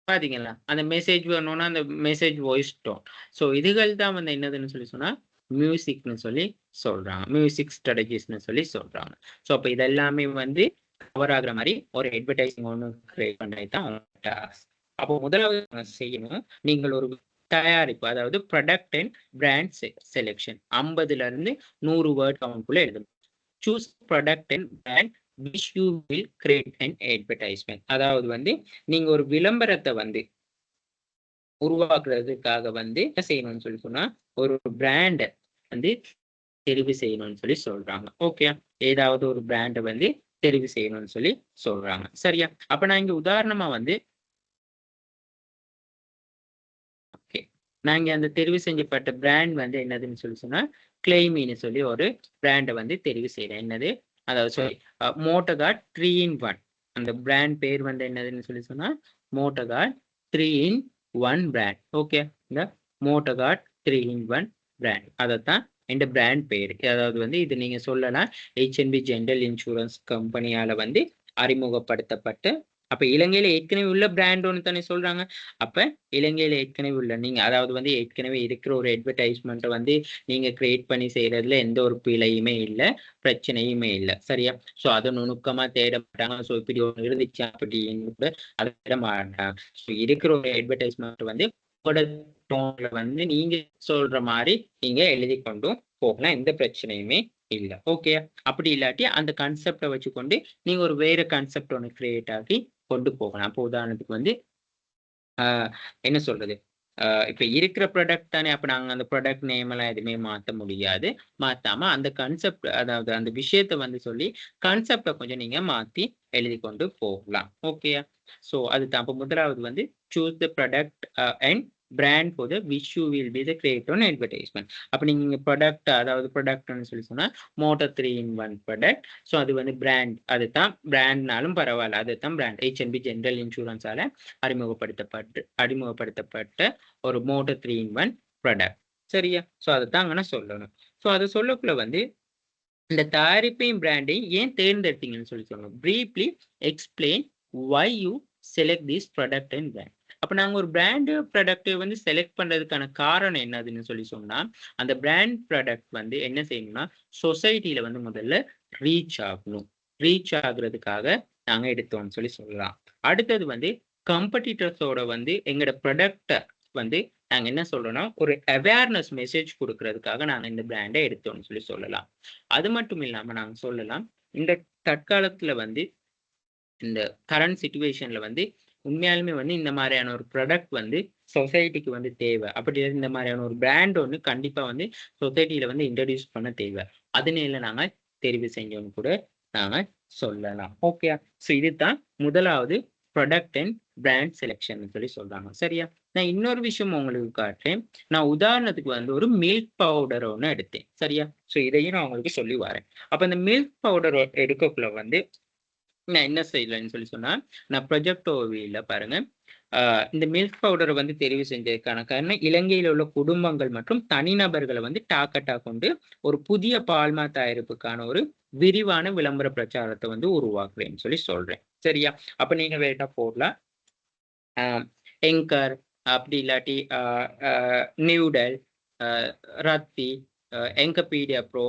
பாத்தீங்களா, அந்த மெசேஜ் வரணும்னா அந்த மெசேஜ் வாய்ஸ் டோன். ஸோ இதுகள் தான் வந்து என்னதுன்னு சொல்லி சொன்னா மியூசிக்னு சொல்லி சொல்றாங்க, மியூசிக் ஸ்ட்ராட்டஜிஸ்னு சொல்லி சொல்றாங்க. ஸோ அப்ப இதெல்லாமே வந்து கவர் ஆகுற மாதிரி ஒரு அட்வர்டைசிங் ஒன்று கிரியேட் பண்ணி தான் டாஸ்க். அப்போ முதலாவது செய்யணும், நீங்கள் ஒரு தயாரிப்பு, அதாவது ப்ராடக்ட் அண்ட் பிராண்ட் செலெக்ஷன் 50ல இருந்து 100 வேர்ட் கவுண்ட்குள்ள எழுதணும். Choose product and brand which you will create an advertisement. அதாவது வந்து நீங்க ஒரு விளம்பரத்தை வந்து உருவாக்குறதுக்காக வந்து என்ன செய்யணும்னு சொல்லி சொன்னா ஒரு பிராண்டை வந்து தெரிவு செய்யணும்னு சொல்லி சொல்றாங்க. ஓகே, ஏதாவது ஒரு பிராண்டை வந்து தெரிவு செய்யணும்னு சொல்லி சொல்றாங்க. சரியா? அப்ப நான் இங்க உதாரணமா வந்து நாங்க அந்த தெரிவு செஞ்சப்பட்ட பிராண்ட் வந்து என்னதுன்னு சொல்லி சொன்னா கிளைமின்னு சொல்லி ஒரு பிராண்டை வந்து தெரிவு செய்யறேன். என்னது, அதாவது சாரி, மோட்டோகார்ட் 3-in-1. அந்த பிராண்ட் பேர் வந்து என்னதுன்னு சொல்லி சொன்னா மோட்டோகார்ட் 3-in-1 பிராண்ட். ஓகே, இந்த மோட்டோகார்ட் 3-in-1 பிராண்ட், அதைத்தான் இந்த பிராண்ட் பேர். அதாவது வந்து இது நீங்க சொல்லலாம் HNB ஜெனரல் இன்சூரன்ஸ் கம்பெனியால வந்து அறிமுகப்படுத்தப்பட்ட, அப்ப இலங்கையில ஏற்கனவே உள்ள பிராண்ட் ஒன்று தானே சொல்றாங்க. அப்ப இலங்கையில ஏற்கனவே உள்ள நீங்க, அதாவது வந்து ஏற்கனவே இருக்கிற ஒரு அட்வர்டைஸ்மெண்ட்டை வந்து நீங்க கிரியேட் பண்ணி செய்யறதுல எந்த ஒரு பிழையுமே இல்லை, பிரச்சனையுமே இல்லை. சரியா? ஸோ அதை நுணுக்கமா தேட மாட்டாங்க. ஸோ இப்படி ஒன்று இருந்துச்சு அப்படின்னு கூட அதை தேட மாட்டாங்க. ஸோ இருக்கிற ஒரு அட்வர்டைஸ்மெண்ட் வந்து உங்களோட டோன்ல வந்து நீங்க சொல்ற மாதிரி நீங்க எழுதி கொண்டும் போகலாம், எந்த பிரச்சனையுமே இல்லை. ஓகே, அப்படி இல்லாட்டி அந்த கான்செப்டை வச்சுக்கொண்டு நீங்க ஒரு வேற கான்செப்ட் ஒன்று கிரியேட் ஆகி கொண்டு போகலாம். அப்போ உதாரணத்துக்கு வந்து என்ன சொல்றது, இப்ப இருக்கிற ப்ராடக்ட் தானே, அப்ப நாங்க அந்த ப்ராடக்ட் நேம் எல்லாம் எதுவுமே மாற்ற முடியாது. மாத்தாம அந்த கான்செப்ட், அதாவது அந்த விஷயத்த வந்து சொல்லி கான்செப்டை கொஞ்சம் நீங்க மாத்தி எழுதி கொண்டு போகலாம். ஓகே, ஸோ அதுதான். அப்போ முதலாவது வந்து choose the product and brand for the which you will be the create on advertisement. அப்ப நீங்க ப்ராடக்ட், அதாவது ப்ராடக்ட்னு சொல்லி சொன்னா மோட்டர் 3-in-1 ப்ராடக்ட். ஸோ அது வந்து பிராண்ட், அதுதான் பிராண்ட்னாலும் பரவாயில்ல, அதுதான் பிராண்ட். HNB ஜெனரல் இன்சூரன்ஸால அறிமுகப்படுத்தப்பட்ட ஒரு மோட்டர் 3-in-1 ப்ராடக்ட். சரியா? ஸோ அதைத்தான் அங்கே சொல்லணும். ஸோ அதை சொல்லக்குள்ள வந்து இந்த தயாரிப்பையும் பிராண்டையும் ஏன் தேர்ந்தெடுத்தீங்கன்னு சொல்லி சொல்லணும். Briefly explain why you select this product and brand. அப்போ நாங்கள் ஒரு பிராண்டு ப்ராடக்ட்டை வந்து செலக்ட் பண்ணுறதுக்கான காரணம் என்னதுன்னு சொல்லி சொன்னால், அந்த பிராண்ட் ப்ராடக்ட் வந்து என்ன செய்யணும்னா சொசைட்டியில் வந்து முதல்ல ரீச் ஆகணும். ரீச் ஆகுறதுக்காக நாங்கள் எடுத்தோம்னு சொல்லி சொல்லலாம். அடுத்தது வந்து கம்படிட்டர்ஸோட வந்து எங்களோட ப்ராடக்டை வந்து நாங்க என்ன சொல்றோம்னா ஒரு அவேர்னஸ் மெசேஜ் கொடுக்கறதுக்காக நாங்க இந்த பிராண்டை எடுத்தோம்னு சொல்லலாம். அது மட்டும் இல்லாம நாங்க சொல்லலாம், இந்த தற்காலத்துல வந்து இந்த கரண்ட் சிச்சுவேஷன்ல வந்து உண்மையாலுமே வந்து இந்த மாதிரியான ஒரு ப்ராடக்ட் வந்து சொசைட்டிக்கு வந்து தேவை. அப்படி இந்த மாதிரியான ஒரு பிராண்ட் ஒன்று கண்டிப்பா வந்து சொசைட்டில வந்து இன்ட்ரடியூஸ் பண்ண தேவை. அதனால நாங்க தெரிவு செஞ்சோம்னு கூட நாங்க சொல்லலாம். ஓகே. ஸோ இதுதான் முதலாவது ப்ராடக்ட் அண்ட் பிராண்ட் செலெக்ஷன் சொல்றாங்க. சரியா? நான் இன்னொரு விஷயம் உங்களுக்கு காட்டுறேன். நான் உதாரணத்துக்கு வந்து ஒரு மில்க் பவுடர் ஒன்று எடுத்தேன். சரியா? ஸோ இதையும் நான் உங்களுக்கு சொல்லி வரேன். அப்ப இந்த மில்க் பவுடர் எடுக்கக்குள்ள வந்து நான் என்ன செய்யலைன்னு சொன்னா, நான் ப்ரொஜெக்ட் ஓவியில பாருங்க, இந்த மில்க் பவுடரை வந்து தெரிவு செஞ்சதுக்கான காரணம், இலங்கையில் உள்ள குடும்பங்கள் மற்றும் தனிநபர்களை வந்து டார்கெட்டா கொண்டு ஒரு புதிய பால்மா தயாரிப்புக்கான ஒரு விரிவான விளம்பர பிரச்சாரத்தை வந்து உருவாக்குறேன்னு சொல்றேன். சரியா? அப்ப நீங்க வேட்டா போடலாம். எங்கர் அப்படி இல்லாட்டி நியூடல், ரத்தி, எங்கபீடியா ப்ரோ,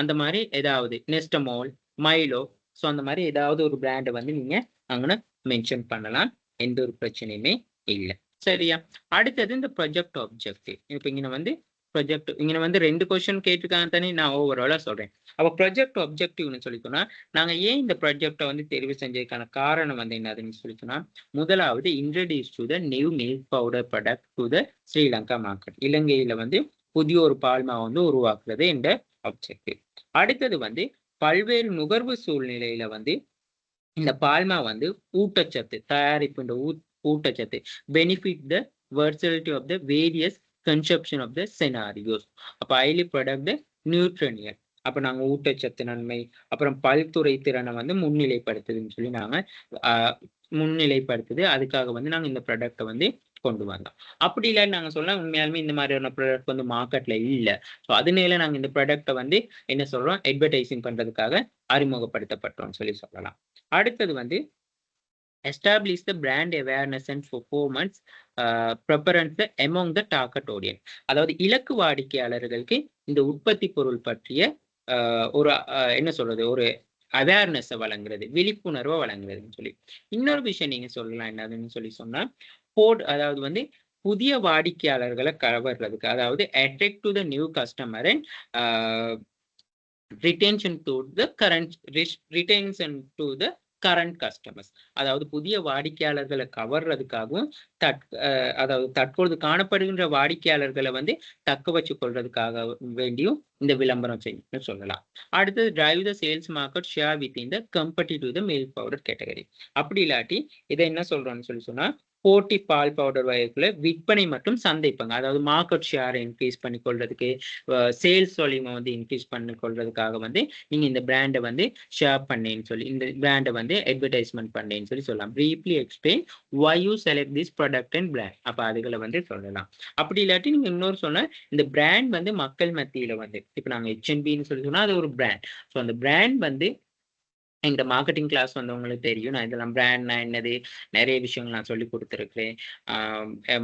அந்த மாதிரி ஏதாவது நெஸ்டமோல், மைலோ, ஸோ அந்த மாதிரி ஏதாவது ஒரு பிராண்டை வந்து நீங்க அங்கே மென்ஷன் பண்ணலாம். எந்த ஒரு பிரச்சனையுமே இல்லை. சரியா? அடுத்தது இந்த ப்ரொஜெக்ட் ஆப்ஜெக்டிவ். இப்போ இங்கே வந்து ப்ரொஜெக்ட் இங்கே வந்து 2 கொஸ்டின் கேட்டிருக்காங்க தானே, நான் ஓவராலாக சொல்றேன். அப்போ ப்ரொஜெக்ட் ஆப்ஜெக்டிவ்னு சொல்லிட்டோம்னா, நாங்க ஏன் இந்த ப்ராஜெக்டை வந்து தெரிவு செஞ்சதுக்கான காரணம் வந்து என்னதுன்னு சொல்லிட்டோம்னா, முதலாவது introduce to the new milk powder product to the Sri Lanka market. இலங்கையில வந்து புதிய ஒரு பால்மா வந்து உருவாக்குறது இந்த ஆப்ஜெக்டிவ். அடுத்தது வந்து பல்வேறு நுகர்வு சூழ்நிலையில வந்து இந்த பால்மா வந்து ஊட்டச்சத்து தயாரிப்பு ஊட்டச்சத்து benefit the versatility of the various conception of the scenarios. அப்ப ஹைலி ப்ராடக்ட் நியூட்ரனியல். அப்ப நாங்க ஊட்டச்சத்து நன்மை, அப்புறம் பல்துறை திறனை வந்து முன்னிலைப்படுத்துதுன்னு சொல்லி நாங்க முன்னிலைப்படுத்துது. அதுக்காக வந்து நாங்க இந்த ப்ராடக்டை வந்து கொண்டு வந்தோம். அப்படி இல்லை நாங்க சொல்ல உண்மையாலுமே இந்த மாதிரியான ப்ராடக்ட் வந்து மார்க்கெட்ல இல்லை. ஸோ அதனால நாங்க இந்த ப்ராடக்டை வந்து என்ன சொல்றோம், அட்வர்டைசிங் பண்றதுக்காக அறிமுகப்படுத்தப்பட்டோம்னு சொல்லலாம். அடுத்தது வந்து establish the brand awareness and performance preference among the target audience. அதாவது இலக்கு வாடிக்கையாளர்களுக்கு இந்த உற்பத்தி பொருள் பற்றிய ஒரு என்ன சொல்றது, ஒரு அவேர்னஸ் வழங்குறது, விழிப்புணர்வை வழங்குறதுன்னு சொல்லி. இன்னொரு விஷயம் நீங்க சொல்லலாம் என்னதுன்னு சொன்னா, அதாவது வந்து புதிய வாடிக்கையாளர்களை கவர்றதுக்கு, அதாவது attract to the new customer and retention to the current customers. அதாவது புதிய வாடிக்கையாளர்களை கவர்றதுக்காகவும் அதாவது தற்பொழுது காணப்படுகின்ற வாடிக்கையாளர்களை வந்து தக்க வச்சு கொள்றதுக்காக வேண்டியும் இந்த விளம்பரம் செய்யணும்னு சொல்லலாம். அடுத்தது drive the sales market share within the competitive the milk powder category. அப்படி இல்லாட்டி இதை என்ன சொல்றோம்னு சொன்னா, போட்டி பால் பவுடர் வகைக்குள்ள விற்பனை மற்றும் சந்தைப்பங்க, அதாவது மார்க்கெட் ஷேரை இன்க்ரீஸ் பண்ணி கொள்றதுக்கு, சேல்ஸ் வால்யூமை வந்து இன்க்ரீஸ் பண்ணி கொள்றதுக்காக வந்து நீங்க இந்த பிராண்டை வந்து ஷேர் பண்ணேன்னு சொல்லி, இந்த பிராண்டை வந்து அட்வர்டைஸ்மெண்ட் பண்ணேன்னு சொல்லலாம். Briefly explain why you select this product and brand. அப்ப அதுகளை வந்து சொல்லலாம். அப்படி இல்லாட்டி நீங்க இன்னொரு சொன்ன, இந்த பிராண்ட் வந்து மக்கள் மத்தியில வந்து இப்ப நாங்க HNBன்னு சொல்லி சொன்னா அது ஒரு பிராண்ட். ஸோ அந்த பிராண்ட் வந்து எங்கிட்ட மார்க்கெட்டிங் கிளாஸ் வந்தவங்களுக்கு தெரியும். நான் இதெல்லாம் பிராண்ட்னா என்னது, நிறைய விஷயங்கள் நான் சொல்லி கொடுத்துருக்கேன்.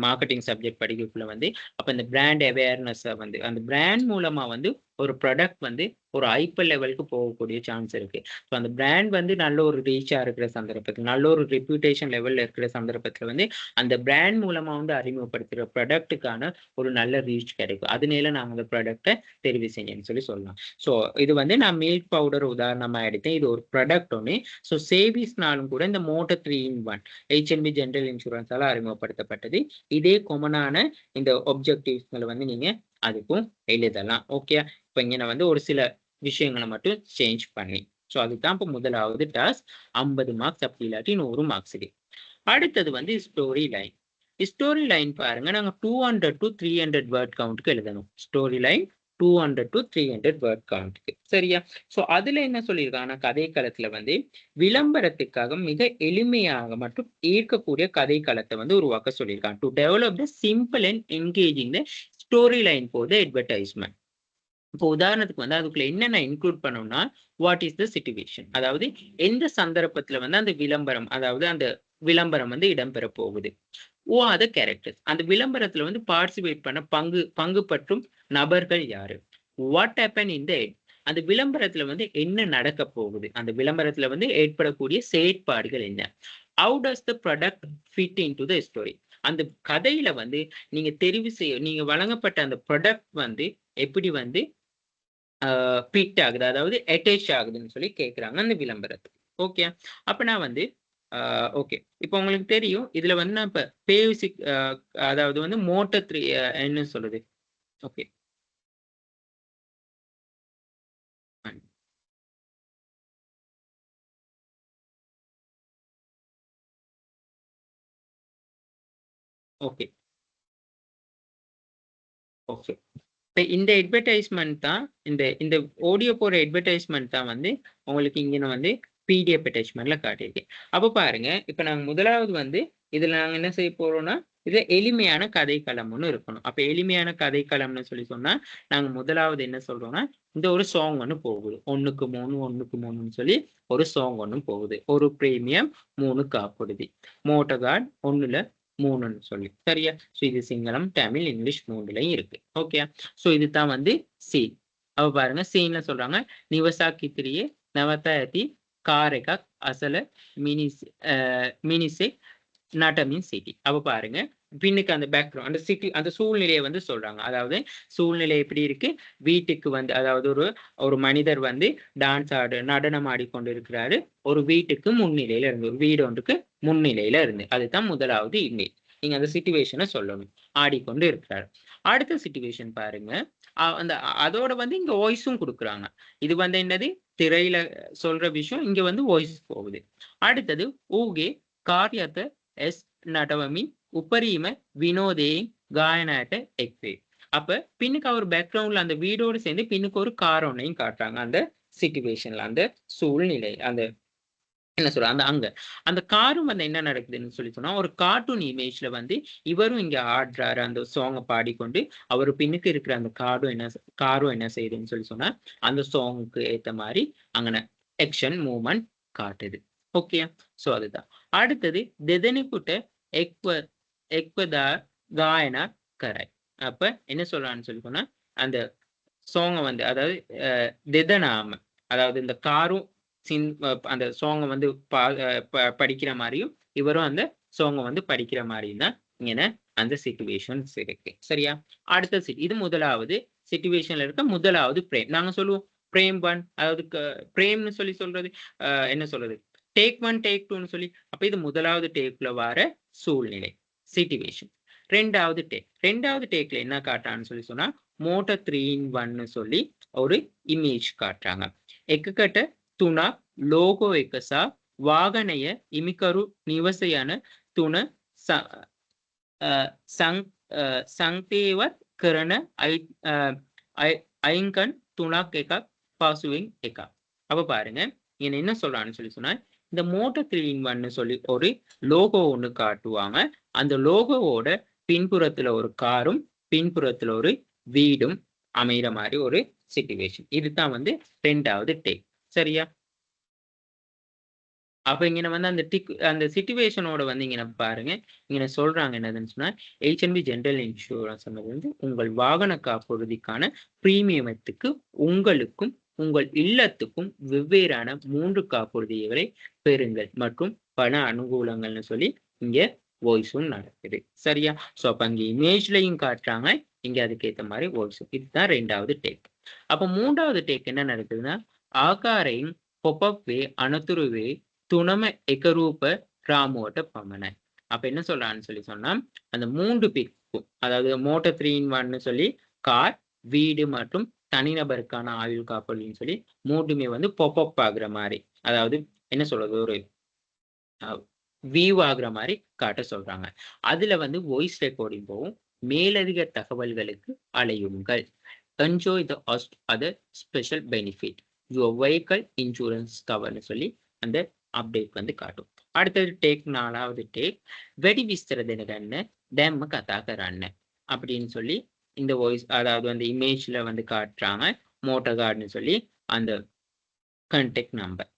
மார்க்கெட்டிங் சப்ஜெக்ட் படிக்கக்குள்ள வந்து அப்போ இந்த பிராண்ட் அவேர்னஸ் வந்து அந்த பிராண்ட் மூலமா வந்து ஒரு ப்ராடக்ட் வந்து ஒரு ஹைப்பர் லெவலுக்கு போகக்கூடிய சான்ஸ் இருக்கு. ஸோ அந்த பிராண்ட் வந்து நல்ல ஒரு ரீச்சா இருக்கிற சந்தர்ப்பத்தில், நல்ல ஒரு ரெப்யூட்டேஷன் லெவல்ல இருக்கிற சந்தர்ப்பத்தில் வந்து அந்த பிராண்ட் மூலமா வந்து அறிமுகப்படுத்துகிற ப்ராடக்ட்டுக்கான ஒரு நல்ல ரீச் கிடைக்கும். அதனால நாங்கள் அந்த ப்ராடக்டை தெரிவு செய்யணும்னு சொல்லலாம். ஸோ இது வந்து நான் மில்க் பவுடர் உதாரணமா எடுத்தேன். இது ஒரு ப்ராடக்ட் ஒன்று. ஸோ சேவிஸ்னாலும் கூட இந்த மோட்டர் 3-in-1 HNB ஜெனரல் இன்சூரன்ஸால அறிமுகப்படுத்தப்பட்டது. இதே காமனான இந்த ஒப்ஜெக்டிவ்ஸ்களை வந்து நீங்க அதுக்கும் எழுதலாம். ஓகே. இப்போ இங்க வந்து ஒரு சில விஷயங்களை மட்டும் சேஞ்ச் பண்ணி, ஸோ அதுதான் இப்போ முதலாவது டாஸ்க். 50 மார்க்ஸ், அப்படி இல்லாட்டி 100 மார்க்ஸ். அடுத்தது வந்து ஸ்டோரி லைன். ஸ்டோரி லைன் பாருங்க, நாங்க 200 to 300 வேர்ட் கவுண்ட்க்கு எழுதணும். ஸ்டோரி லைன் 200 to 300 வேர்ட் கவுண்ட்க்கு. சரியா? ஸோ அதுல என்ன சொல்லியிருக்காங்கன்னா, கதை களத்துல வந்து விளம்பரத்துக்காக மிக எளிமையாக மற்றும் ஈர்க்கக்கூடிய கதை களத்தை வந்து உருவாக்க சொல்லியிருக்காங்க. To develop the simple and engaging the story line for the advertisement. இப்போ உதாரணத்துக்கு வந்து அதுக்குள்ள என்னென்ன இன்க்ளூட் பண்ணோம்னா, வாட் இஸ் த சிச்சுவேஷன், அதாவது எந்த சந்தர்ப்பத்துல வந்து அந்த விளம்பரம், அதாவது அந்த விளம்பரம் வந்து இடம்பெற போகுது. அது கேரக்டர்ஸ், அந்த விளம்பரத்துல வந்து பார்ட்டிசிபேட் பண்ண பங்கு பற்றும் நபர்கள் யாரு. What happen in the end, அந்த விளம்பரத்துல வந்து என்ன நடக்க போகுது, அந்த விளம்பரத்துல வந்து ஏற்படக்கூடிய செயற்பாடுகள் என்ன. How does the product fit in to the story, அந்த கதையில வந்து நீங்க தெரிவு செய்ய நீங்க வழங்கப்பட்ட அந்த ப்ராடக்ட் வந்து எப்படி வந்து ஃபிட் ஆகுது, அதாவது அட்டாச் ஆகுதுன்னு சொல்லி கேட்குறாங்க அந்த விளம்பரத்துக்கு. ஓகே. அப்ப நான் வந்து ஓகே. இப்போ உங்களுக்கு தெரியும். இதுல வந்து நான் இப்ப பேசிக் அதாவது வந்து மோட்டோ 3 என்ன சொல்லுது? ஓகே. ஓகே. ஓகே. இப்ப இந்த அட்வர்டைஸ்மென்ட் தான் இந்த இந்த ஆடியோ போற அட்வர்டைஸ்மென்ட் தான் வந்து உங்களுக்கு இங்க வந்து பிடிஎஃப் அட்டாச்மென்ட்ல காட்டியிருக்கேன். அப்ப பாருங்க, இப்ப நாங்க முதலாவது வந்து இதுல நாங்க என்ன செய்ய போறோம்னா, இது எளிமையான கதைக்களம்னு இருக்கணும். அப்ப எளிமையான கதைக்களம்னு சொல்லி சொன்னா, நாங்க முதலாவது என்ன சொல்றோம்னா, இந்த ஒரு சாங் ஒண்ணு போகுது. 1க்கு 3 1க்கு 3ன்னு சொல்லி ஒரு சாங் ஒண்ணு போகுது. ஒரு பிரீமியம் 3 காப்புறுதி. மோட்டார் கார்டு 1ல 3ன்னு சொல்லி. சரியா? ஸோ இது சிங்களம், தமிழ், இங்கிலீஷ் 3லயும் இருக்கு. ஓகே. ஸோ இதுதான் வந்து சீன். அப்ப பாருங்க சீன்ல சொல்றாங்க நிவசாக்கி திரியே நவதாயத்தி காரைக்கா அசல மினிசே நாட்டமின் சிட்டி. அப்ப பாருங்க பின்னுக்கு அந்த பேக்ரவுண்ட் அந்த சிட்டி அந்த சூழ்நிலையை வந்து சொல்றாங்க. அதாவது சூழ்நிலை எப்படி இருக்கு, வீட்டுக்கு வந்து அதாவது ஒரு ஒரு மனிதர் வந்து டான்ஸ் நடனம் ஆடிக்கொண்டு இருக்கிறாரு. ஒரு வீட்டுக்கு முன்னிலையில இருந்து ஒரு வீடு ஒன்றுக்கு முன்னிலையில இருந்து அதுதான் முதலாவது இமேஜ். நீங்க அந்த சிச்சுவேஷனை சொல்லணும். ஆடிக்கொண்டு இருக்கிறாரு. அடுத்த சிச்சுவேஷன் பாருங்க. அந்த அதோட வந்து இங்க வாய்ஸும் கொடுக்குறாங்க. இது வந்து என்னது திரையில சொல்ற விஷயம் இங்க வந்து வாய்ஸ் போகுது. அடுத்தது ஊகே காரியத்தை எஸ் நடவமி உப்பரீம வினோதே காயனாட்ட எக்வே. அப்ப பின்னுக்கு அவர் பேக்ரவுண்ட்ல அந்த வீடோடு சேர்ந்து பின்னுக்கு ஒரு கார் ஒன்னையும் காட்டுறாங்க. அந்த சிச்சுவேஷன்ல அந்த சூழ்நிலை அந்த என்ன சொல்ற அந்த அங்க அந்த காரும் வந்து என்ன நடக்குதுன்னு சொல்லி சொன்னா ஒரு கார்ட்டூன் இமேஜ்ல வந்து இவரும் இங்க ஆடுறாரு அந்த சாங்கை பாடிக்கொண்டு அவர் பின்னுக்கு இருக்கிற அந்த காரும் என்ன செய்யுதுன்னு சொல்லி சொன்னா அந்த சாங்குக்கு ஏத்த மாதிரி அங்கன ஆக்ஷன் மூவ்மெண்ட் காட்டுது. ஓகே. சோ அதுதான். அடுத்தது தெதனிப்புட்ட எக்வ எக்வதா காயனா கரை. அப்ப என்ன சொல்றான்னு சொல்லி சொன்னா அந்த சாங்கை வந்து அதாவது தெதனாம அதாவது இந்த காரும் அந்த சாங்கை வந்து படிக்கிற மாதிரியும் இவரும் அந்த சாங்கை வந்து படிக்கிற மாதிரியும் தான் இங்க அந்த சிச்சுவேஷன்ஸ் இருக்கு. சரியா? அடுத்த இது முதலாவது சிச்சுவேஷன்ல இருக்க முதலாவது பிரேம். நாங்க சொல்லுவோம் பிரேம் 1 அதாவது பிரேம்னு சொல்லி சொல்றது என்ன சொல்றது டேக் 1 டேக் 2ன்னு சொல்லி. அப்ப இது முதலாவது டேக்ல வர சூழ்நிலை சிச்சுவேஷன். ரெண்டாவது டேக்ல என்ன காட்டுறான்னு சொல்லி சொன்னா மோட்டோ 3-in-1 சொல்லி ஒரு இமேஜ் காட்டுறாங்க. එකකට 3ක් ලෝගෝ එක සහ වාහනය හිමිකරු නිවස යන 3 සංකේතවත් කරන ஐங்கன் 3ක් එකක් පසුවෙන් එකක්. அப்ப பாருங்க இங்க என்ன சொல்றான்னு சொல்லி சொன்னா இந்த மோட்டோ 3-in-1 சொல்லி ஒரு லோகோ ஒண்ணு காட்டுவாங்க. அந்த லோகோவோட பின்புறத்துல ஒரு காரும் பின்புறத்துல ஒரு வீடும் அமைகிற மாதிரி ஒரு சிச்சுவேஷன். இதுதான் வந்து ரெண்டாவது டேக். சரியா? அப்ப இங்க வந்து அந்த சிச்சுவேஷனோட வந்து இங்க பாருங்க இங்க சொல்றாங்க என்னதுன்னு சொன்னா H&B ஜெனரல் இன்சூரன்ஸ் வந்து உங்கள் வாகன காப்புறுதிக்கான பிரீமியமத்துக்கு உங்களுக்கும் உங்கள் இல்லத்துக்கும் வெவ்வேறான 3 காப்புறுதிகளை பெறுங்கள் மற்றும் பண அனுகூலங்கள்னு சொல்லி இங்க வாய்ஸும் நடக்குது. சரியா? சோ அப்ப அங்க இமேஜ்லயும் காட்டுறாங்க, இங்க அதுக்கேற்ற மாதிரி வாய்ஸும். இதுதான் ரெண்டாவது டேக். அப்ப மூன்றாவது டேக் என்ன நடக்குதுன்னா ஆகாரையும் பொப்பப்வே அனතුருவே துணம எகரூப ராமுவோட பமன. அப்ப என்ன சொல்றான்னு சொல்லி சொன்னா அந்த 3 பிக்கும் அதாவது மோட்டோ 3-in-1 சொல்லி கார், வீடு மற்றும் தனிநபருக்கான ஆயுள் காப்புறுதின்னு சொல்லி 3மே வந்து பொப்பப் ஆகுற மாதிரி அதாவது என்ன சொல்றது ஒரு வியூ ஆகுற மாதிரி காட்ட சொல்றாங்க. அதுல வந்து வாய்ஸ் ரெக்கார்டிங் போகும். மேலதிக தகவல்களுக்கு அலையுங்கள். Enjoy the other special benefit. Your vehicle insurance coverன்னு சொல்லி அந்த அப்டேட் வந்து காட்டும். அடுத்தது டேக் 4வது டேக் வெடி விஸ்தரதன டேம் கதாகரன்னு அப்படின்னு சொல்லி இந்த வாய்ஸ் அதாவது அந்த இமேஜ்ல வந்து காட்டுறாங்க மோட்டர் கார்டுன்னு சொல்லி அந்த கான்டாக்ட் நம்பர்.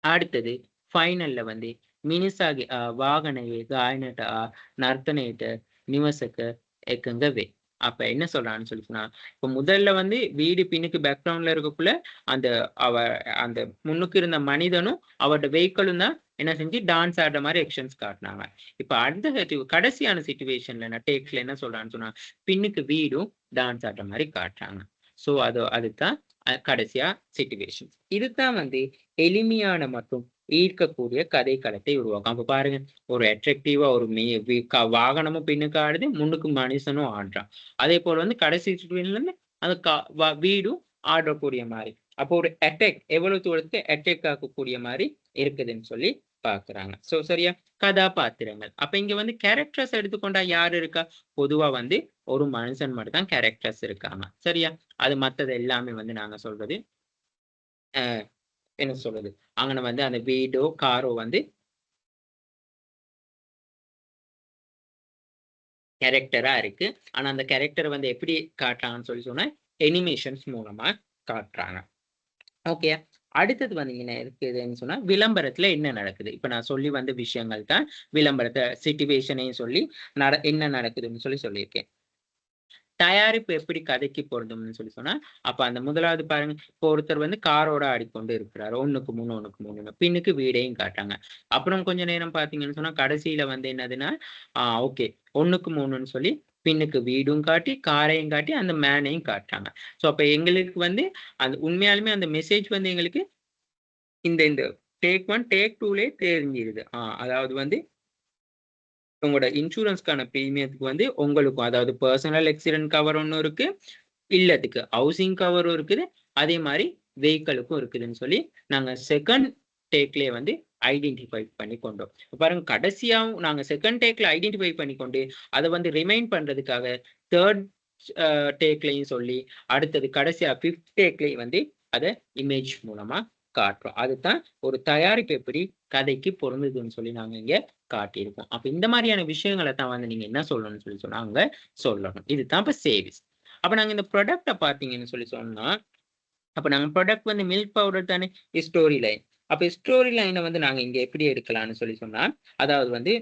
அடுத்தது ஃபைனல்ல வந்து මිනිසාගේ වාහනයේ ගායනට නර්තනයට නිවසක එකඟ වේ. அப்ப என்ன சொல்றான்னு சொல்லி சொன்னா, இப்ப முதல்ல வந்து வீடு பின்னுக்கு பேக்ரவுண்ட்ல இருக்கக்குள்ள அந்த அந்த முன்னுக்கு இருந்த மனிதனும் அவரோட வெஹிக்கிளும் தான் என்ன செஞ்சு டான்ஸ் ஆடுற மாதிரி எக்ஷன்ஸ் காட்டினாங்க. இப்ப அடுத்த கடைசியான சிச்சுவேஷன்ல டேக்ல என்ன சொல்றான்னு சொன்னா, பின்னுக்கு வீடும் டான்ஸ் ஆடுற மாதிரி காட்டுறாங்க. ஸோ அதுதான் கடைசியா சிச்சுவேஷன். இதுதான் வந்து எளிமையான மற்றும் ஈர்க்கக்கூடிய கதை களத்தை உருவாக்கும். அப்ப பாருங்க, ஒரு அட்ராக்டிவா ஒரு வாகனமும் பின்னுக்கு ஆடுது, முன்னுக்கு மனுஷனும் ஆடுறான். அதே போல வந்து கடைசி சிச்சுவேஷன்ல இருந்து அந்த வீடும் ஆடக்கூடிய மாதிரி. அப்போ ஒரு அட்டாக் எவ்வளவு தூரத்துக்கு அட்டாக் ஆகக்கூடிய மாதிரி இருக்குதுன்னு சொல்லி பாக்குறாங்க. சோ சரியா, கதாபாத்திரங்கள். அப்ப இங்க வந்து கேரக்டர்ஸ் எடுத்துக்கொண்டா யாரு இருக்கா? பொதுவா வந்து ஒரு மனுஷன் மட்டும் தான் கேரக்டர்ஸ் இருக்காங்க. சரியா, அது மத்தது எல்லாமே வந்து நாங்க சொல்றது என்ன சொல்றது, அங்கன வந்து அந்த வீடோ காரோ வந்து கேரக்டரா இருக்கு. ஆனா அந்த கேரக்டர் வந்து எப்படி காட்டுறாங்கன்னு சொல்லி சொன்னா, அனிமேஷன்ஸ் மூலமா காட்டுறாங்க. ஓகே. அடுத்தது வந்து என்ன இருக்குதுன்னு சொன்னா, விளம்பரத்துல என்ன நடக்குது? இப்ப நான் சொல்லி வந்த விஷயங்கள் தான் விளம்பரத்த சிச்சுவேஷனையும் சொல்லி என்ன நடக்குதுன்னு சொல்லி சொல்லியிருக்கேன். தயாரிப்பு எப்படி கதைக்கு பொருந்தும்னு சொல்லி சொன்னா, அப்ப அந்த முதலாவது பாருங்க, இப்போ ஒருத்தர் வந்து காரோட ஆடிக்கொண்டு இருக்கிறார். 1க்கு 3 பின்னுக்கு வீடையும் காட்டுறாங்க. அப்புறம் கொஞ்ச நேரம் பார்த்தீங்கன்னு சொன்னா, கடைசியில வந்து என்னதுன்னா, ஓகே 1க்கு 3ன்னு சொல்லி பின்னுக்கு வீடும் காட்டி, காரையும் காட்டி, அந்த மேனையும் காட்டுறாங்க. ஸோ அப்ப எங்களுக்கு வந்து அந்த உண்மையாலுமே அந்த மெசேஜ் வந்து எங்களுக்கு இந்த டேக் 1, டேக் 2லயே தெரிஞ்சிருது. அதாவது வந்து உங்களோட இன்சூரன்ஸ்க்கான பிரீமியத்துக்கு வந்து உங்களுக்கும், அதாவது பர்சனல் ஆக்சிடென்ட் கவர் ஒண்ணு இருக்கு, இல்லத்துக்கு ஹவுசிங் கவரும் இருக்குது, அதே மாதிரி வெஹிக்கிளுக்கும் இருக்குதுன்னு சொல்லி நாங்க செகண்ட் டேக்லயே வந்து ஐடென்டிஃபை பண்ணி கொண்டோம். பாருங்க, கடைசியாவும் நாங்க செகண்ட் டேக்ல ஐடென்டிஃபை பண்ணி கொண்டு அதை வந்து ரிமைண்ட் பண்றதுக்காக தேர்ட் டேக்லையும் சொல்லி, அடுத்தது கடைசியா 5th டேக்லையும் வந்து அதை இமேஜ் மூலமா காட்டுறோம். அதுதான் ஒரு தயாரிப்பு எப்படி கதைக்கு பொருந்துதுன்னு சொல்லி நாங்க இங்க காட்டியிருக்கோம். அப்ப இந்த மாதிரியான விஷயங்களை தான் வந்து நீங்க என்ன சொல்லணும்னு சொல்லி சொன்னா அங்க சொல்லணும். இதுதான் இப்ப சேவிஸ். அப்ப நாங்க இந்த ப்ராடக்ட பாத்தீங்கன்னு சொல்லி சொன்னா, அப்ப நாங்க ப்ராடக்ட் வந்து மில்க் பவுடர் தானே, ஸ்டோரி லைன். அப்ப ஸ்டோரி லைனை வந்து நாங்க இங்க எப்படி எடுக்கலாம்னு சொல்லி சொன்னா, அதாவது வந்து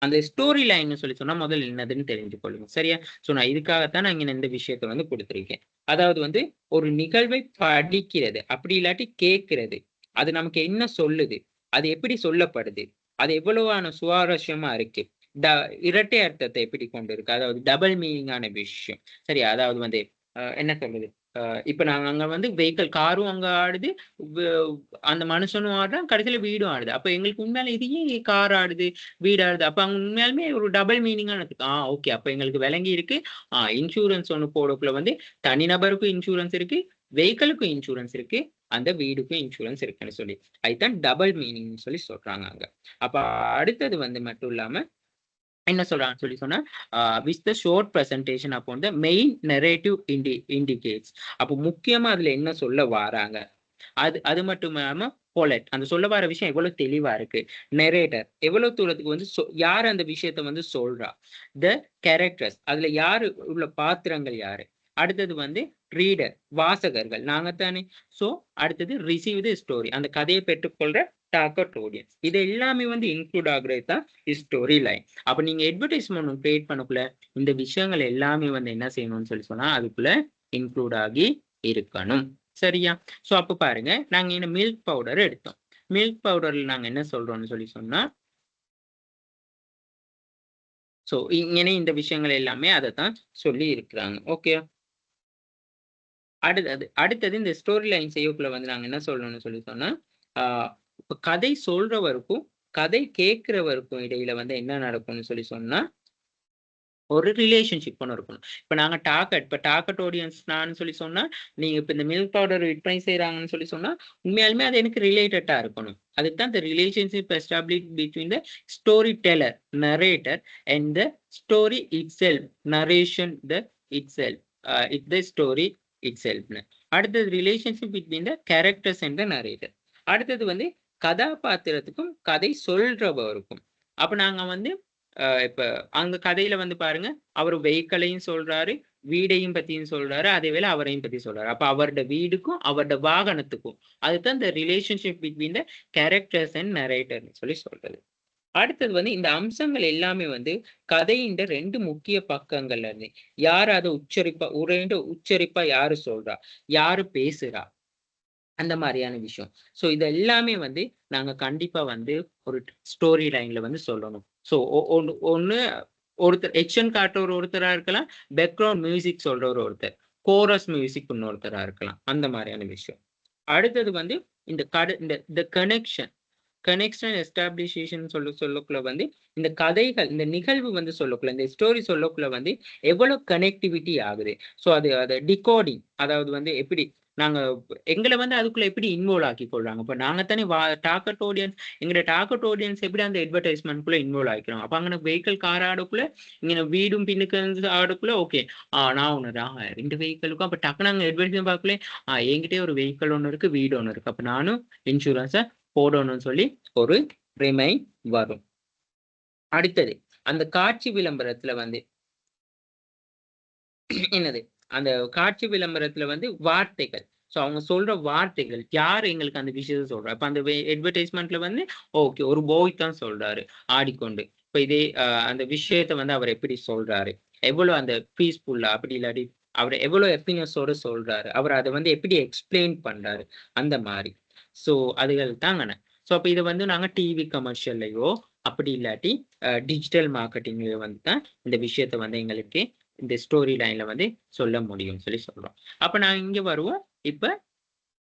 அந்த ஸ்டோரி லைன் சொல்லி சொன்னா முதல்ல என்னதுன்னு தெரிஞ்சு கொள்ளுங்க. சரியா? சோ நான் இதுக்காகத்தான் நான் இங்க இந்த விஷயத்த வந்து கொடுத்திருக்கேன். அதாவது வந்து ஒரு நிகழ்வை படிக்கிறது, அப்படி இல்லாட்டி கேட்கிறது. அது நமக்கு என்ன சொல்லுது? அது எப்படி சொல்லப்படுது? அது எவ்வளவான சுவாரஸ்யமா இருக்கு? இரட்டை அர்த்தத்தை எப்படி கொண்டு இருக்கு? அதாவது டபுள் மீனிங்கான விஷயம். சரியா? அதாவது வந்து என்ன சொல்றது? இப்ப நாங்க அங்க வந்து வெஹிக்கிள் காரும் அங்க ஆடுது, அந்த மனுஷனும் ஆடுறான், கடைசியில வீடும் ஆடுது. அப்ப எங்களுக்கு உண்மையாலே இது ஏன் கார் ஆடுது, வீடு ஆடுது? அப்ப அவங்க உண்மையாலுமே ஒரு டபுள் மீனிங்கா இருக்கு. ஓகே, அப்ப எங்களுக்கு விளங்கி இருக்கு. இன்சூரன்ஸ் ஒண்ணு போடக்குள்ள வந்து தனிநபருக்கும் இன்சூரன்ஸ் இருக்கு, வெஹிக்கிளுக்கும் இன்சூரன்ஸ் இருக்கு, அந்த வீடுக்கும் இன்சூரன்ஸ் இருக்குன்னு சொல்லி. அதுதான் டபுள் மீனிங் சொல்லி சொல்றாங்க அங்க. அப்ப அடுத்தது வந்து மட்டும் இல்லாம என்ன சொல்றாங்கன்னு சொல்லி சொன்னா, விச் த ஷார்ட் பிரசன்டேஷன் அப்போ த மெயின் நெரேட்டிவ் இண்டிகேட்ஸ். அப்போ முக்கியமா அதுல என்ன சொல்ல வாராங்க, அது மட்டும் இல்லாம பொலட், அந்த சொல்ல வர விஷயம் எவ்வளவு தெளிவா இருக்கு, நெரேட்டர் எவ்வளவு தூரத்துக்கு வந்து யாரு அந்த விஷயத்த வந்து சொல்றா, த கேரக்டர்ஸ் அதுல யாரு உள்ள பாத்திரங்கள் யாரு, அடுத்தது வந்து ரீடர் வாசகர்கள் நாங்க தானே, சோ அடுத்தது ரிசீவ் த ஸ்டோரி அந்த கதையை பெற்றுக்கொள்ற டார்கெட் ஆடியன்ஸ். இது எல்லாமே வந்து இன்க்ளூட் ஆகுறது தான் ஸ்டோரி லைன். அப்ப நீங்க அட்வர்டைஸ்மெண்ட் கிரியேட் பண்ணக்குள்ள இந்த விஷயங்கள் எல்லாமே வந்து என்ன செய்யணும்னு சொல்லி சொன்னா அதுக்குள்ள இன்க்ளூட் ஆகி இருக்கணும். சரியா? சோ அப்ப பாருங்க, நாங்க இந்த மில்க் பவுடர் எடுத்தோம். மில்க் பவுடர்ல நாங்க என்ன சொல்றோம்னு சொல்லி சொன்னா, சோ இங்கே இந்த விஷயங்கள் எல்லாமே அதை தான் சொல்லி இருக்கிறாங்க. ஓகே, அடுத்தது இந்த ஸ்டோரி லைன் செய்யக்குள்ள வந்து நாங்க என்ன சொல்லணும்னு சொல்லி சொன்னா, இப்ப கதை சொல்றவருக்கும் கதை கேட்கிறவருக்கும் இடையில வந்து என்ன நடக்கும்னு சொல்லி சொன்னா, ஒரு ரிலேஷன்ஷிப் ஒண்ணு இருக்கணும். இப்ப நாங்க டார்கெட் ஆடியன்ஸ் நான் சொல்லி சொன்னா, நீங்க இப்ப இந்த மில்க் பவுடர் விற்பனை செய்றாங்கன்னு சொல்லி சொன்னா, உண்மையாலுமே அது எனக்கு ரிலேட்டடா இருக்கணும். அதுக்கு தான் இந்த relationship establish between the storyteller, narrator and the story itself, narration the itself, the story இட்செல்ஃப்னு. அடுத்தது relationship between the characters and the narrator. அடுத்தது வந்து கதாபாத்திரத்துக்கும் கதை சொல்றவருக்கும். அப்ப நாங்க வந்து இப்ப அங்க கதையில வந்து பாருங்க, அவரு வெஹிக்கிளையும் சொல்றாரு, வீடையும் பத்தியும் சொல்றாரு, அதே வேளை அவரையும் பத்தி சொல்றாரு. அப்ப அவரோட வீடுக்கும் அவரோட வாகனத்துக்கும் அதுதான் இந்த relationship between the characters and நரேட்டர்னு சொல்லி சொல்றது. அடுத்தது வந்து இந்த அம்சங்கள் எல்லாமே வந்து கதையின் 2 முக்கிய பக்கங்கள்ல இருந்து யாரு அதை உச்சரிப்பா யாரு சொல்றா, யாரு பேசுறா, அந்த மாதிரியான விஷயம். ஸோ இது எல்லாமே வந்து நாங்க கண்டிப்பா வந்து ஒரு ஸ்டோரி லைன்ல வந்து சொல்லணும். ஸோ ஒண்ணு ஒருத்தர் எக்ஷன் காட்டுறவர் ஒருத்தரா இருக்கலாம், பேக்ரவுண்ட் மியூசிக் சொல்றவர் ஒருத்தர், கோரஸ் மியூசிக் இன்னொருத்தரா இருக்கலாம். அந்த மாதிரியான விஷயம். அடுத்தது வந்து இந்த கனெக்ஷன் எஸ்டாப்ளிஷேஷன் சொல்லக்குள்ள வந்து இந்த கதைகள், இந்த நிகழ்வு வந்து சொல்லக்குள்ள, இந்த ஸ்டோரி சொல்லக்குள்ள வந்து எவ்வளவு கனெக்டிவிட்டி ஆகுது. ஸோ அது டிகோடிங், அதாவது வந்து எப்படி நாங்க எங்களை வந்து அதுக்குள்ள எப்படி இன்வால்வ் ஆக்கி கொள்றாங்க. இப்ப நாங்க தானே டார்கெட் ஆடியன்ஸ், எங்களோட டார்கெட் ஆடியன்ஸ் எப்படி அந்த அட்வர்டைஸ்மெண்ட் குள்ள இன்வால்வ் ஆகிக்கிறோம். அப்ப அங்க வெஹிக்கிள் கார் ஆடக்குள்ள, இங்க வீடும் பின்னுக்கு ஆடக்குள்ள ஓகே. நான் ஒண்ணுதான் 2 வெஹிக்கிளுக்கும் அப்ப டக்குனு அங்க அட்வர்டைஸ்மெண்ட் பார்க்கல, என்கிட்டயே ஒரு வெஹிக்கிள் ஒண்ணு இருக்கு, வீடு ஒண்ணு இருக்கு. அப்ப நானும் இன்சூரன்ஸ போடணும்னு சொல்லி ஒரு ரிமைன் வரும். அடுத்தது அந்த காட்சி விளம்பரத்துல வந்து என்னது, அந்த காட்சி விளம்பரத்துல வந்து வார்த்தைகள். ஸோ அவங்க சொல்ற வார்த்தைகள் யார் எங்களுக்கு அந்த விஷயத்த சொல்றா. இப்ப அந்த அட்வர்டைஸ்மெண்ட்ல வந்து ஓகே ஒரு பாய் தான் சொல்றாரு ஆடிக்கொண்டு. இப்ப இதே அந்த விஷயத்த வந்து அவர் எப்படி சொல்றாரு, எவ்வளவு அந்த பீஸ்ஃபுல்லா, அப்படி இல்லாட்டி அவர் எவ்வளவு ஹாப்பினஸோட சொல்றாரு, அவர் அதை வந்து எப்படி எக்ஸ்பிளைன் பண்றாரு, அந்த மாதிரி. ஸோ அதுகள் தாங்க. ஸோ அப்ப இதை வந்து நாங்க டிவி கமர்ஷியல்லையோ அப்படி இல்லாட்டி டிஜிட்டல் மார்க்கெட்டிங்ல வந்து தான் இந்த விஷயத்த வந்து எங்களுக்கு இந்த ஸ்டோரி லைன்ல வந்து சொல்ல முடியும்னு சொல்லி சொல்றோம். அப்ப நான் இங்க வருவோம் இப்ப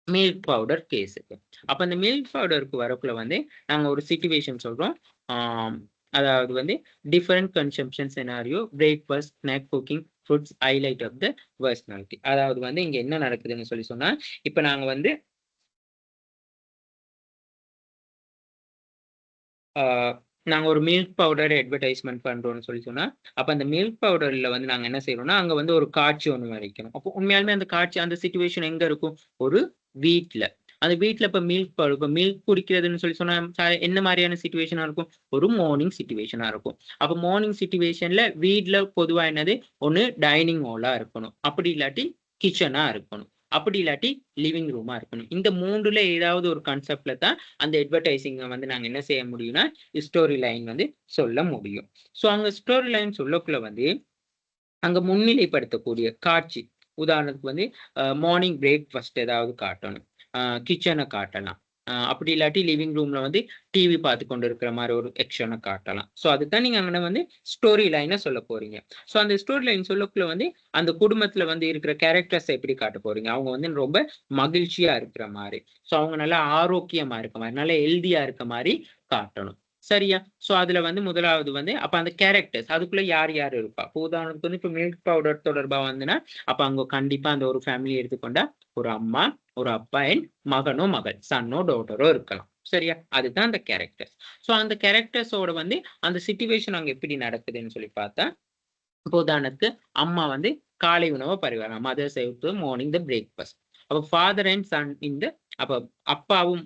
மில்க் பவுடர் கேஸுக்கு. அப்ப அந்த மில்க் பவுடருக்கு வரக்குள்ள வந்து நாங்க ஒரு சிச்சுவேஷன் சொல்றோம். அதாவது வந்து different consumption scenario, breakfast, snack, cooking, foods, highlight of the personality. அதாவது வந்து இங்க என்ன நடக்குதுன்னு சொல்லி சொன்னா, இப்ப நாங்க வந்து நாங்க ஒரு மில்க் பவுடர் அட்வர்டைஸ்மெண்ட் பண்றோம்னு சொல்லி சொன்னா, அப்ப அந்த மில்க் பவுடர்ல வந்து நாங்க என்ன செய்யறோம்னா, அங்க வந்து ஒரு காட்சி ஒண்ணு வரைக்கணும். அப்போ உண்மையாலுமே அந்த காட்சி, அந்த சிச்சுவேஷன் எங்க இருக்கும்? ஒரு வீட்ல. அந்த வீட்ல இப்ப மில்க் குடிக்கிறதுன்னு சொல்லி சொன்னா, என்ன மாரியான சிச்சுவேஷனா இருக்கும்? ஒரு மார்னிங் சிச்சுவேஷனா இருக்கும். அப்ப மார்னிங் சிச்சுவேஷன்ல வீட்ல பொதுவா என்னது? ஒண்ணு டைனிங் ஹாலா இருக்கணும். அப்படி இல்லாட்டி கிச்சனா இருக்கணும். அப்படி இல்லாட்டி லிவிங் ரூமா இருக்கணும். இந்த 3ல ஏதாவது ஒரு கான்செப்ட்ல தான் அந்த அட்வர்டைசிங்க வந்து நாங்க என்ன செய்ய முடியும்னா, ஸ்டோரி லைன் வந்து சொல்ல முடியும். ஸோ அங்க ஸ்டோரி லைன் சொல்லக்குள்ள வந்து அங்க முன்னிலைப்படுத்தக்கூடிய காட்சி, உதாரணத்துக்கு வந்து மார்னிங் பிரேக்ஃபாஸ்ட் ஏதாவது காட்டணும், கிச்சனை காட்டலாம், அப்படி இல்லாட்டி லிவிங் ரூம்ல வந்து டிவி பார்த்து கொண்டு இருக்கிற மாதிரி ஒரு எக்ஷனை காட்டலாம். ஸோ அதுதான் நீங்க அங்கே வந்து ஸ்டோரி லைனை சொல்ல போறீங்க. ஸோ அந்த ஸ்டோரி லைன் சொல்லக்குள்ள வந்து அந்த குடும்பத்துல வந்து இருக்கிற கேரக்டர்ஸ் எப்படி காட்ட போறீங்க, அவங்க வந்து ரொம்ப மகிழ்ச்சியா இருக்கிற மாதிரி, ஸோ அவங்க நல்லா ஆரோக்கியமா இருக்க மாதிரி, நல்லா ஹெல்தியா இருக்க மாதிரி காட்டணும். சரியா? சோ அதுல வந்து முதலாவது வந்து அப்ப அந்த கேரக்டர்ஸ் அதுக்குள்ள யார் யார் இருப்பா. உதாரணத்துக்கு வந்து இப்ப மில்க் பவுடர் தொடர்பா வந்துன்னா, அப்ப அங்க கண்டிப்பா அந்த ஒரு ஃபேமிலி எடுத்துக்கொண்டா ஒரு அம்மா, ஒரு அப்பா அண்ட் மகனோ மகள், சன்னோ டாட்டரோ இருக்கலாம். சரியா? அதுதான் அந்த கேரக்டர்ஸ். சோ அந்த கேரக்டர்ஸோட வந்து அந்த சிச்சுவேஷன் அங்க எப்படி நடக்குதுன்னு சொல்லி பார்த்தா, இப்போ உதாரணத்துக்கு அம்மா வந்து காலை உணவை பரிமாறுறாங்க. Mother serve to morning the breakfast. அப்ப ஃபாதர் அண்ட் சன் அப்ப அப்பாவும்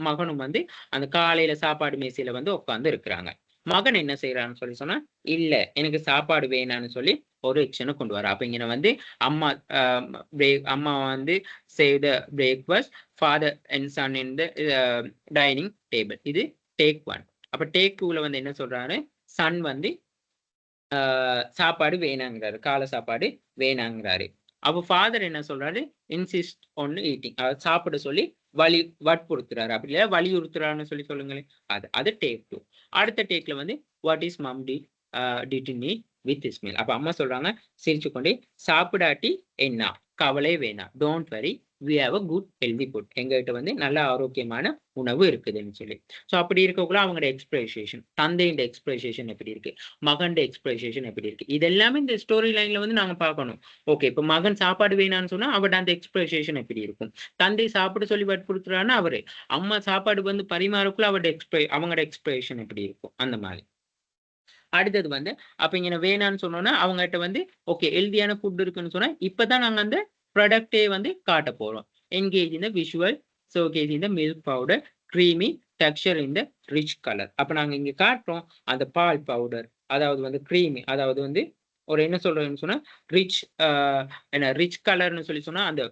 மகனும் வந்து அந்த காலையில சாப்பாடு மேசையில வந்து உட்கார்ந்து இருக்கிறாங்க. மகன் என்ன செய்யறான்னு சொல்லி சொன்னா, இல்ல எனக்கு சாப்பாடு வேணான்னு சொல்லி ஒரு எக்ஷனை கொண்டு வர. அப்ப இங்க வந்து அம்மா அம்மா வந்து save the breakfast, father and son in the dining table. இது டேக் 1. அப்ப டேக் 2ல வந்து என்ன சொல்றாரு, சன் வந்து சாப்பாடு வேணாங்கிறாரு, காலை சாப்பாடு வேணாங்கிறாரு. அப்ப ஃபாதர் என்ன சொல்றாரு, இன்சிஸ்ட் ஒன் ஈட்டிங், சாப்பிட சொல்லி வற்புறுத்துறாரு, அப்படி இல்லையா வலியுறுத்துறாருன்னு சொல்லி சொல்லுங்களேன். அது டேக் 2. அடுத்த டேக்ல வந்து what is mum did need with smell. அப்ப அம்மா சொல்றாங்க சிரிச்சு கொண்டே, சாப்பிடாட்டி என்ன கவலை வேணாம், don't worry, we have a good healthy food, எங்ககிட்ட வந்து நல்ல ஆரோக்கியமான உணவு இருக்குதுன்னு சொல்லி. ஸோ அப்படி இருக்கக்குள்ள அவங்களோட எக்ஸ்பிரஷேஷன், தந்தையின் எக்ஸ்பிரஷேஷன் எப்படி இருக்கு, மகன் எக்ஸ்பிரஷேஷன் எப்படி இருக்கு, இது எல்லாமே இந்த ஸ்டோரி லைன்ல வந்து நாங்க பார்க்கணும். ஓகே, இப்ப மகன் சாப்பாடு வேணான்னு சொன்னா அவட அந்த எக்ஸ்பிரஷேஷன் எப்படி இருக்கும், தந்தை சாப்பிட சொல்லி வற்புறுத்துறான்னா அவரு, அம்மா சாப்பாடு வந்து பரிமாறக்குள்ள அவங்களோட எக்ஸ்பிரஷன் எப்படி இருக்கும், அந்த மாதிரி. அடுத்தது வந்து அப்ப இங்க வேணான்னு சொன்னோம்னா அவங்ககிட்ட வந்து ஓகே ஹெல்தியான ஃபுட் இருக்குன்னு சொன்னா இப்பதான் நாங்க அந்த ப்ராடக்டே வந்து காட்ட போறோம். என்கேஜ் இந்த விஷுவல், ஷோகேஜ் இந்த மில்க் பவுடர், கிரீமி டெக்ஸ்சர் இந்த ரிச் கலர். அப்ப நாங்க இங்க காட்டுறோம் அந்த பால் பவுடர், அதாவது வந்து கிரீமி, அதாவது வந்து ஒரு என்ன சொல்றேன்னு சொன்னா ரிச், என்ன ரிச் கலர்னு சொல்லி சொன்னா அந்த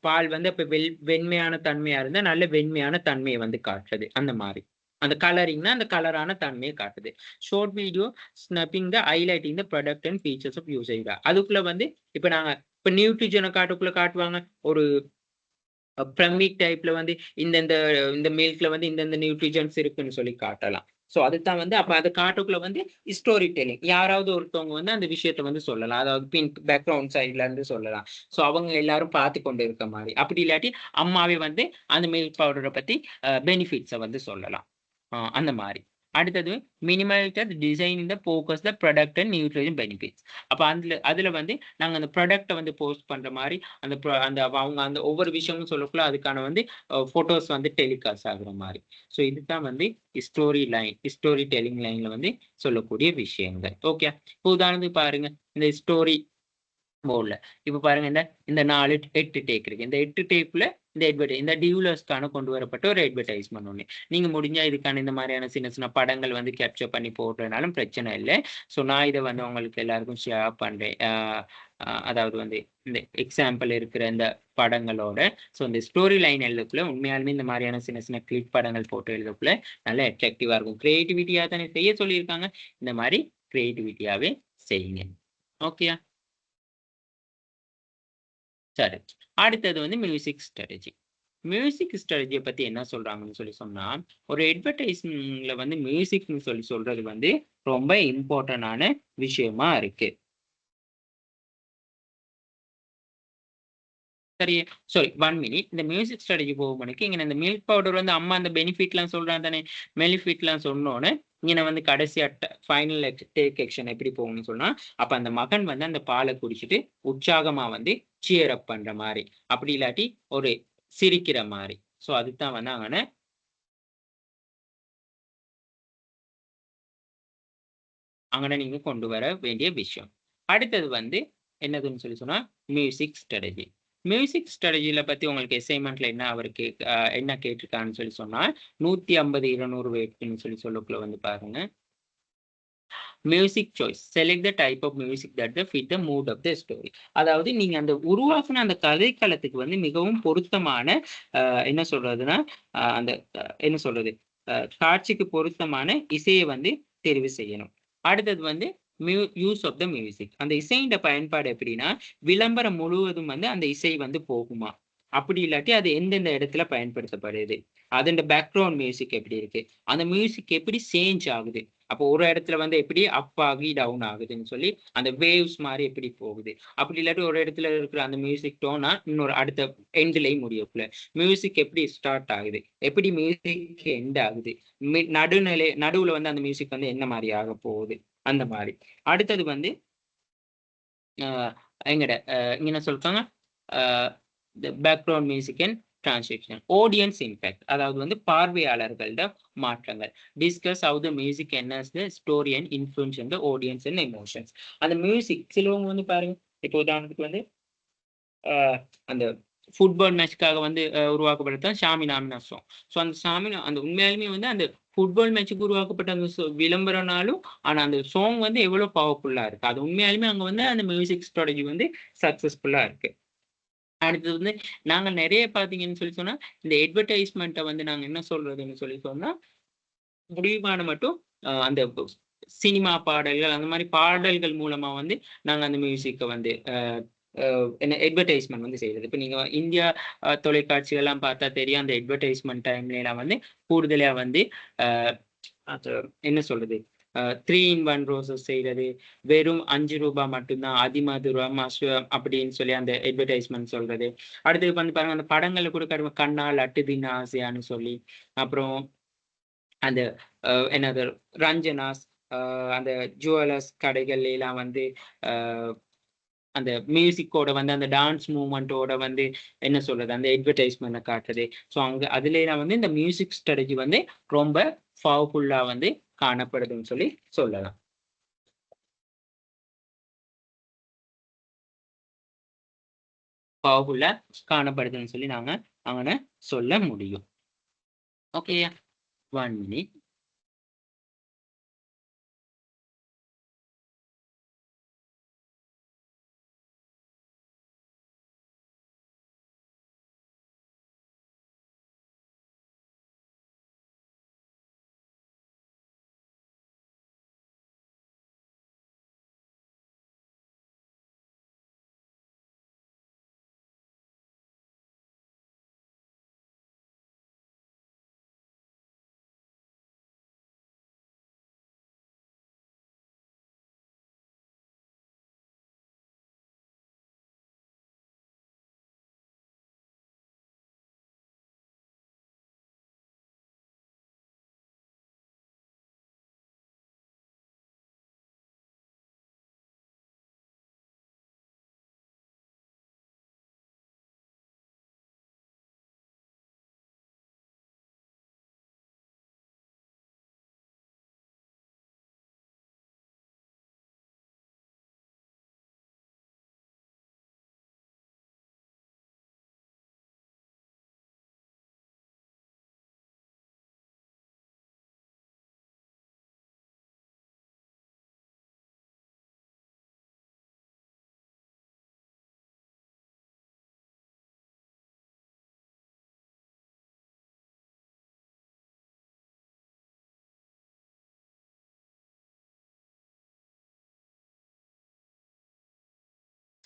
பால் வந்து அப்ப வெண்மையான தன்மையா இருந்தா நல்ல வெண்மையான தன்மையை வந்து காட்டுறது, அந்த மாதிரி அந்த கலரிங்னா அந்த கலரான தன்மையை காட்டுது. Short video snapping the highlighting the product and features of user. அதுக்குள்ள வந்து இப்ப நாங்க இப்ப நியூட்ரிஜனை காட்டுக்குள்ள காட்டுவாங்க. ஒரு பிரமிக் டைப்ல வந்து இந்த மில்க்ல வந்து இந்தந்த நியூட்ரிஜன்ஸ் இருக்குன்னு சொல்லி காட்டலாம். சோ அதுதான் வந்து அப்ப அது காட்டுக்குள்ள வந்து ஸ்டோரி டெல்லிங். யாராவது ஒருத்தவங்க வந்து அந்த விஷயத்த வந்து சொல்லலாம். அதாவது பிங்க் பேக்ரவுண்ட் சைட்ல இருந்து சொல்லலாம். சோ அவங்க எல்லாரும் பார்த்து கொண்டு இருக்க மாதிரி. அப்படி இல்லாட்டி அம்மாவே வந்து அந்த மில்க் பவுடரை பத்தி பெனிஃபிட்ஸை வந்து சொல்லலாம். அந்த மாதிரி. அடுத்தது மினிமைசர் டிசைன் இந்த focus the product and nutrition benefits. அப்ப அதுல வந்து நாங்க அந்த ப்ராடக்ட்டை வந்து போஸ்ட் பண்ற மாதிரி அந்த அவங்க அந்த ஒவ்வொரு விஷயமும் சொல்லக்குள்ள அதுக்கான வந்து போட்டோஸ் வந்து டெலிகாஸ்ட் ஆகுற மாதிரி. ஸோ இதுதான் வந்து ஸ்டோரி டெல்லிங் லைன்ல வந்து சொல்லக்கூடிய விஷயங்கள். ஓகே. இப்போ உதாரணத்துக்கு பாருங்க, இந்த ஸ்டோரி போர்ட்ல இப்ப பாருங்க, இந்த 4 8 டேக் இருக்கு. இந்த 8 டேக்ல இந்த டியூலர்ஸ்க்கான கொண்டு வரப்பட்ட ஒரு அட்வர்டைஸ்மெண்ட் ஒண்ணு. நீங்க முடிஞ்சா இதுக்கான இந்த மாதிரியான சின்ன சின்ன படங்கள் வந்து கேப்சர் பண்ணி போடுறதுனாலும் பிரச்சனை இல்லை. ஸோ நான் இதை வந்து உங்களுக்கு எல்லாருக்கும் ஷேர் பண்றேன். அதாவது வந்து இந்த எக்ஸாம்பிள் இருக்கிற இந்த படங்களோட. ஸோ இந்த ஸ்டோரி லைன் எழுதக்குள்ள உண்மையாலுமே இந்த மாதிரியான சின்ன சின்ன கிளிக் படங்கள் போட்டு எழுதக்குள்ள நல்ல அட்ராக்டிவா இருக்கும். கிரியேட்டிவிட்டியா தானே செய்ய சொல்லியிருக்காங்க. இந்த மாதிரி கிரியேட்டிவிட்டியாவே செய்யுங்க. ஓகேயா? சரி. அடுத்தது வந்து மியூசிக் ஸ்ட்ராட்டஜி. மியூசிக் ஸ்ட்ராட்டஜிய பத்தி என்ன சொல்றாங்கன்னு சொல்லி சொன்னா, ஒரு அட்வர்டைஸ்மென்ட்ல வந்து மியூசிக்ன்னு சொல்லி சொல்றது வந்து ரொம்ப இம்பார்ட்டன்டான விஷயமா இருக்கு. சரி. Sorry 1 minute. இந்த மியூசிக் ஸ்ட்ராட்டஜி போகும்படிக்கு இங்க இந்த மில்க் பவுடர் வந்து அம்மா அந்த பெனிஃபிட்லாம் சொல்றான் தானே. பெனிஃபிட்லாம் சொன்னோனே, இங்க வந்து கடைசியா ஃபைனல் டேக் ஆக்ஷன் எப்படி போகும்னு சொன்னா, அப்ப அந்த மகன் வந்து அந்த பால குடிச்சிட்டு உற்சாகமா வந்து சியர் அப் பண்ற மாரி. அப்படி இல்லாட்டி ஒரு சிரிக்கிற மாரி. சோ அதுதான் வந்து அங்கன அங்கன நீங்க கொண்டு வர வேண்டிய விஷயம். அடுத்தது வந்து என்னதுன்னு சொல்லி சொன்னா, மியூசிக் ஸ்ட்ராட்டஜி. மியூசிக் ஸ்ட்ராட்டஜில பத்தி உங்களுக்கு அசைன்மென்ட்ல என்ன அவரு என்ன கேட்டிருக்கான்னு சொல்லி சொன்னா, 150, 200 வேர்ட்ஸ்ன்னு சொல்லி சொல்லக்குள்ள வந்து பாருங்க. Music choice. Select the type of music that fit the mood of the story. அதாவது நீங்க அந்த உருவாக்குன அந்த கதைக்களத்துக்கு வந்து மிகவும் பொருத்தமான என்ன சொல்றதுன்னா, அந்த என்ன சொல்றது? காட்சிக்கு பொருத்தமான இசைய வந்து தெரிவு செய்யணும். அடுத்தது வந்து யூஸ் ஆஃப் த மியூசிக். அந்த இசையின் பயன்பாடு எப்படின்னா, விளம்பரம் முழுவதும் வந்து அந்த இசை வந்து போகுமா? அப்படி இல்லாட்டி அது எந்தெந்த இடத்துல பயன்படுத்தப்படுது? அதோட பேக்கிரவுண்ட் மியூசிக் எப்படி இருக்கு? அந்த மியூசிக் எப்படி சேஞ்ச் ஆகுது? அப்போ ஒரு இடத்துல வந்து எப்படி அப் ஆகி டவுன் ஆகுதுன்னு சொல்லி அந்த வேவ்ஸ் மாதிரி எப்படி போகுது? அப்படி இல்லாட்டி ஒரு இடத்துல இருக்கிற அந்த மியூசிக் டோனா இன்னொரு அடுத்த எண்ட்லயும் முடியக்குள்ள மியூசிக் எப்படி ஸ்டார்ட் ஆகுது? எப்படி மியூசிக் எண்ட் ஆகுது? நடுவுல வந்து அந்த மியூசிக் வந்து என்ன மாதிரி ஆக போகுது? அந்த மாதிரி. அடுத்தது வந்து அ எங்கட இங்க என்ன சொல்லிருக்காங்க? Uh the background music and transition. Audience impact. அதாவது வந்து பார்வையாளர்கள்ட மாற்றங்கள். Discuss how the music enhance the story and influence the audience and emotions. அந்த மியூசிக் சிலவங்க வந்து பாருங்க, இப்போ உதாரணத்துக்கு வந்து அ அந்த ஃபுட்பால் மேட்ச்‌க்காக வந்து உருவாக்கப்பட்டது தான் ஷாமினான்னு சாங். ஸோ அந்த ஷாமினா அந்த உண்மையாலுமே வந்து அந்த ஃபுட்பால் மேட்ச்‌க்கு உருவாக்கப்பட்ட அந்த விளம்பரம்னாலும், ஆனா அந்த சாங் வந்து எவ்வளோ பவர்ஃபுல்லா இருக்கு. அது உண்மையாலுமே அங்க வந்து அந்த மியூசிக் ஸ்ட்ராட்டஜி வந்து சக்சஸ்ஃபுல்லா இருக்கு. அடுத்தது வந்து நாங்க நெறைய பார்த்தீங்கன்னு சொல்லி சொன்னா, இந்த அட்வர்டைஸ்மென்ட்ட வந்து நாங்க என்ன சொல்றதுன்னு சொல்லி சொன்னா, முடியுமான மட்டும் அந்த சினிமா பாடல்கள் அந்த மாரி பாடல்கள் மூலமா வந்து நாங்க அந்த மியூசிக்க வந்து என்ன அட்வர்டைஸ்மென்ட் வந்து செய்றது. இப்ப நீங்க இந்தியா தொலைக்காட்சிகள்லாம் பார்த்தா தெரியும். அந்த அட்வர்டைஸ்மென்ட் டைம்லலாம் வந்து கூடுதலா வந்து அ அது என்ன சொல்றது? 3 இன் 1 ரோசஸ் செய்றது. வெறும் ரூ. 5 மட்டும் தான் அதிமதுரம், அப்படின்னு சொல்லி அந்த அட்வர்டைஸ்மென்ட் சொல்றது. அடுத்தது வந்து பாருங்க, அந்த படங்கள்ல கூட கண்ணால் அட்டுதின் ஆசையான்னு சொல்லி, அப்புறம் அந்த என்னது ரஞ்சனாஸ், அ அந்த ஜுவல்லர்ஸ் கடைகள்லாம் வந்து அ அந்த மியூசிக்கோட வந்து அந்த டான்ஸ் மூவ்மெண்ட்டோட வந்து என்ன சொல்றது? அந்த அட்வர்டைஸ்மென்ட்ட காட்டுறது. ஸோ அங்க அதுலலாம் வந்து இந்த மியூசிக் ஸ்ட்ராட்டஜி வந்து ரொம்ப பவர்ஃபுல்லா வந்து காணப்படுதுன்னு சொல்லி சொல்லலாம். பவர்ஃபுல்லா காணப்படுதுன்னு சொல்லி நாங்க அங்கன சொல்ல முடியும். ஓகேயா? 1 மினிட்.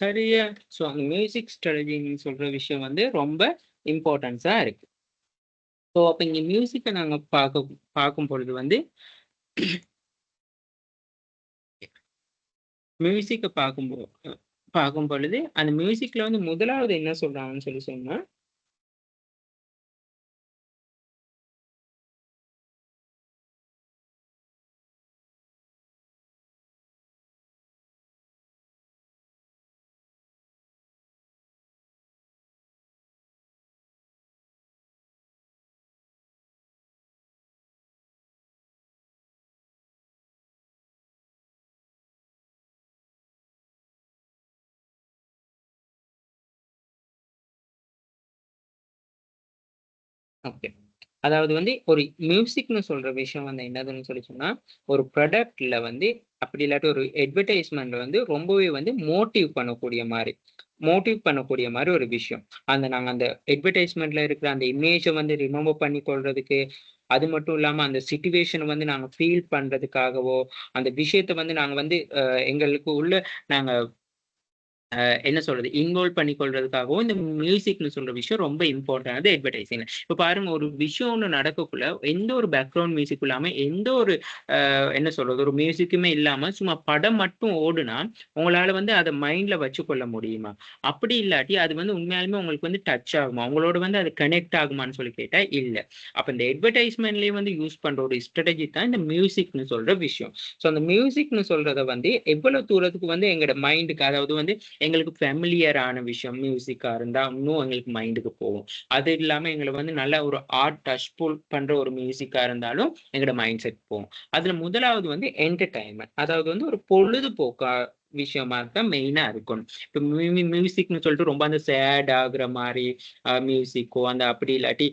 சரியா? ஸோ அந்த மியூசிக் ஸ்ட்ராட்டஜின்னு சொல்ற விஷயம் வந்து ரொம்ப இம்பார்ட்டன்ஸா இருக்கு. ஸோ அப்ப இங்க மியூசிக்க நாங்க பார்க்கும் பொழுது வந்து மியூசிக்க பார்க்கும் பொழுது, அந்த மியூசிக்ல வந்து முதலாவது என்ன சொல்றாங்கன்னு சொன்னா ஓகே. அதாவது வந்து ஒரு மியூசிக்ன்னு சொல்ற விஷயம் வந்து என்னதுன்னு சொன்னா, ஒரு ப்ராடக்ட்ல வந்து அப்படி இல்லாட்டி ஒரு அட்வர்டைஸ்மென்ட்ல வந்து ரொம்பவே வந்து மோட்டிவ் பண்ணக்கூடிய மாரி ஒரு விஷயம். நாங்க அந்த அட்வர்டைஸ்மென்ட்ல இருக்கிற அந்த இமேஜ வந்து ரிமெம்பர் பண்ணிக் கொள்றதுக்கு, அது மட்டும் இல்லாம அந்த சிட்யூவேஷன வந்து நாங்க ஃபீல் பண்றதுக்காகவோ, அந்த விஷயத்த வந்து நாங்க வந்து எங்களுக்கு உள்ள நாங்க என்ன சொல்றது? இன்வால்வ் பண்ணிக்கொள்றதுக்காகவும் இந்த மியூசிக்ன்னு சொல்ற விஷயம் ரொம்ப இம்பார்ட்டன்டானது அட்வர்டைசிங்ல. இப்ப பாருங்க ஒரு விஷயம் ஒண்ணு நடக்கக்குள்ள, எந்த ஒரு பேக்கிரவுண்ட் மியூசிக் இல்லாம, எந்த ஒரு என்ன சொல்றது? ஒரு மியூசிக்குமே இல்லாம, சும்மா படம் மட்டும் ஓடுனா, உங்களால வந்து அத மைண்ட்ல வச்சுக்கொள்ள முடியுமா? அப்படி இல்லாட்டி, அது வந்து உண்மையாலுமே உங்களுக்கு வந்து டச் ஆகுமா? உங்களோட வந்து அது கனெக்ட் ஆகுமான்னு சொல்லி கேட்டா, இல்ல. அப்ப இந்த அட்வர்டைஸ்மென்ட்லயே வந்து யூஸ் பண்ற ஒரு ஸ்ட்ராட்டஜி தான் இந்த மியூசிக்ன்னு சொல்ற விஷயம். ஸோ அந்த மியூசிக்ன்னு சொல்றத வந்து எவ்வளவு தூரத்துக்கு வந்து எங்களோட மைண்டுக்கு அதாவது வந்து எங்களுக்கு ஃபெமிலியரான விஷயம் மியூசிக்கா இருந்தா, இன்னும் எங்களுக்கு மைண்டுக்கு போகும். அது இல்லாம எங்கள வந்து நல்ல ஒரு ஆர்ட் டச் புல் பண்ற ஒரு மியூசிக்கா இருந்தாலும், எங்களோட மைண்ட் செட் போகும். அதுல முதலாவது வந்து என்டர்டெயின்மென்ட். அதாவது வந்து ஒரு பொழுதுபோக்கா விஷயமா தான் மெயினா இருக்கணும். இப்ப மியூசிக்ன்னு சொல்லிட்டு ரொம்ப அந்த சேட் ஆகுற மாரி மியூசிக்கோ, அந்த அப்படி இல்லாட்டி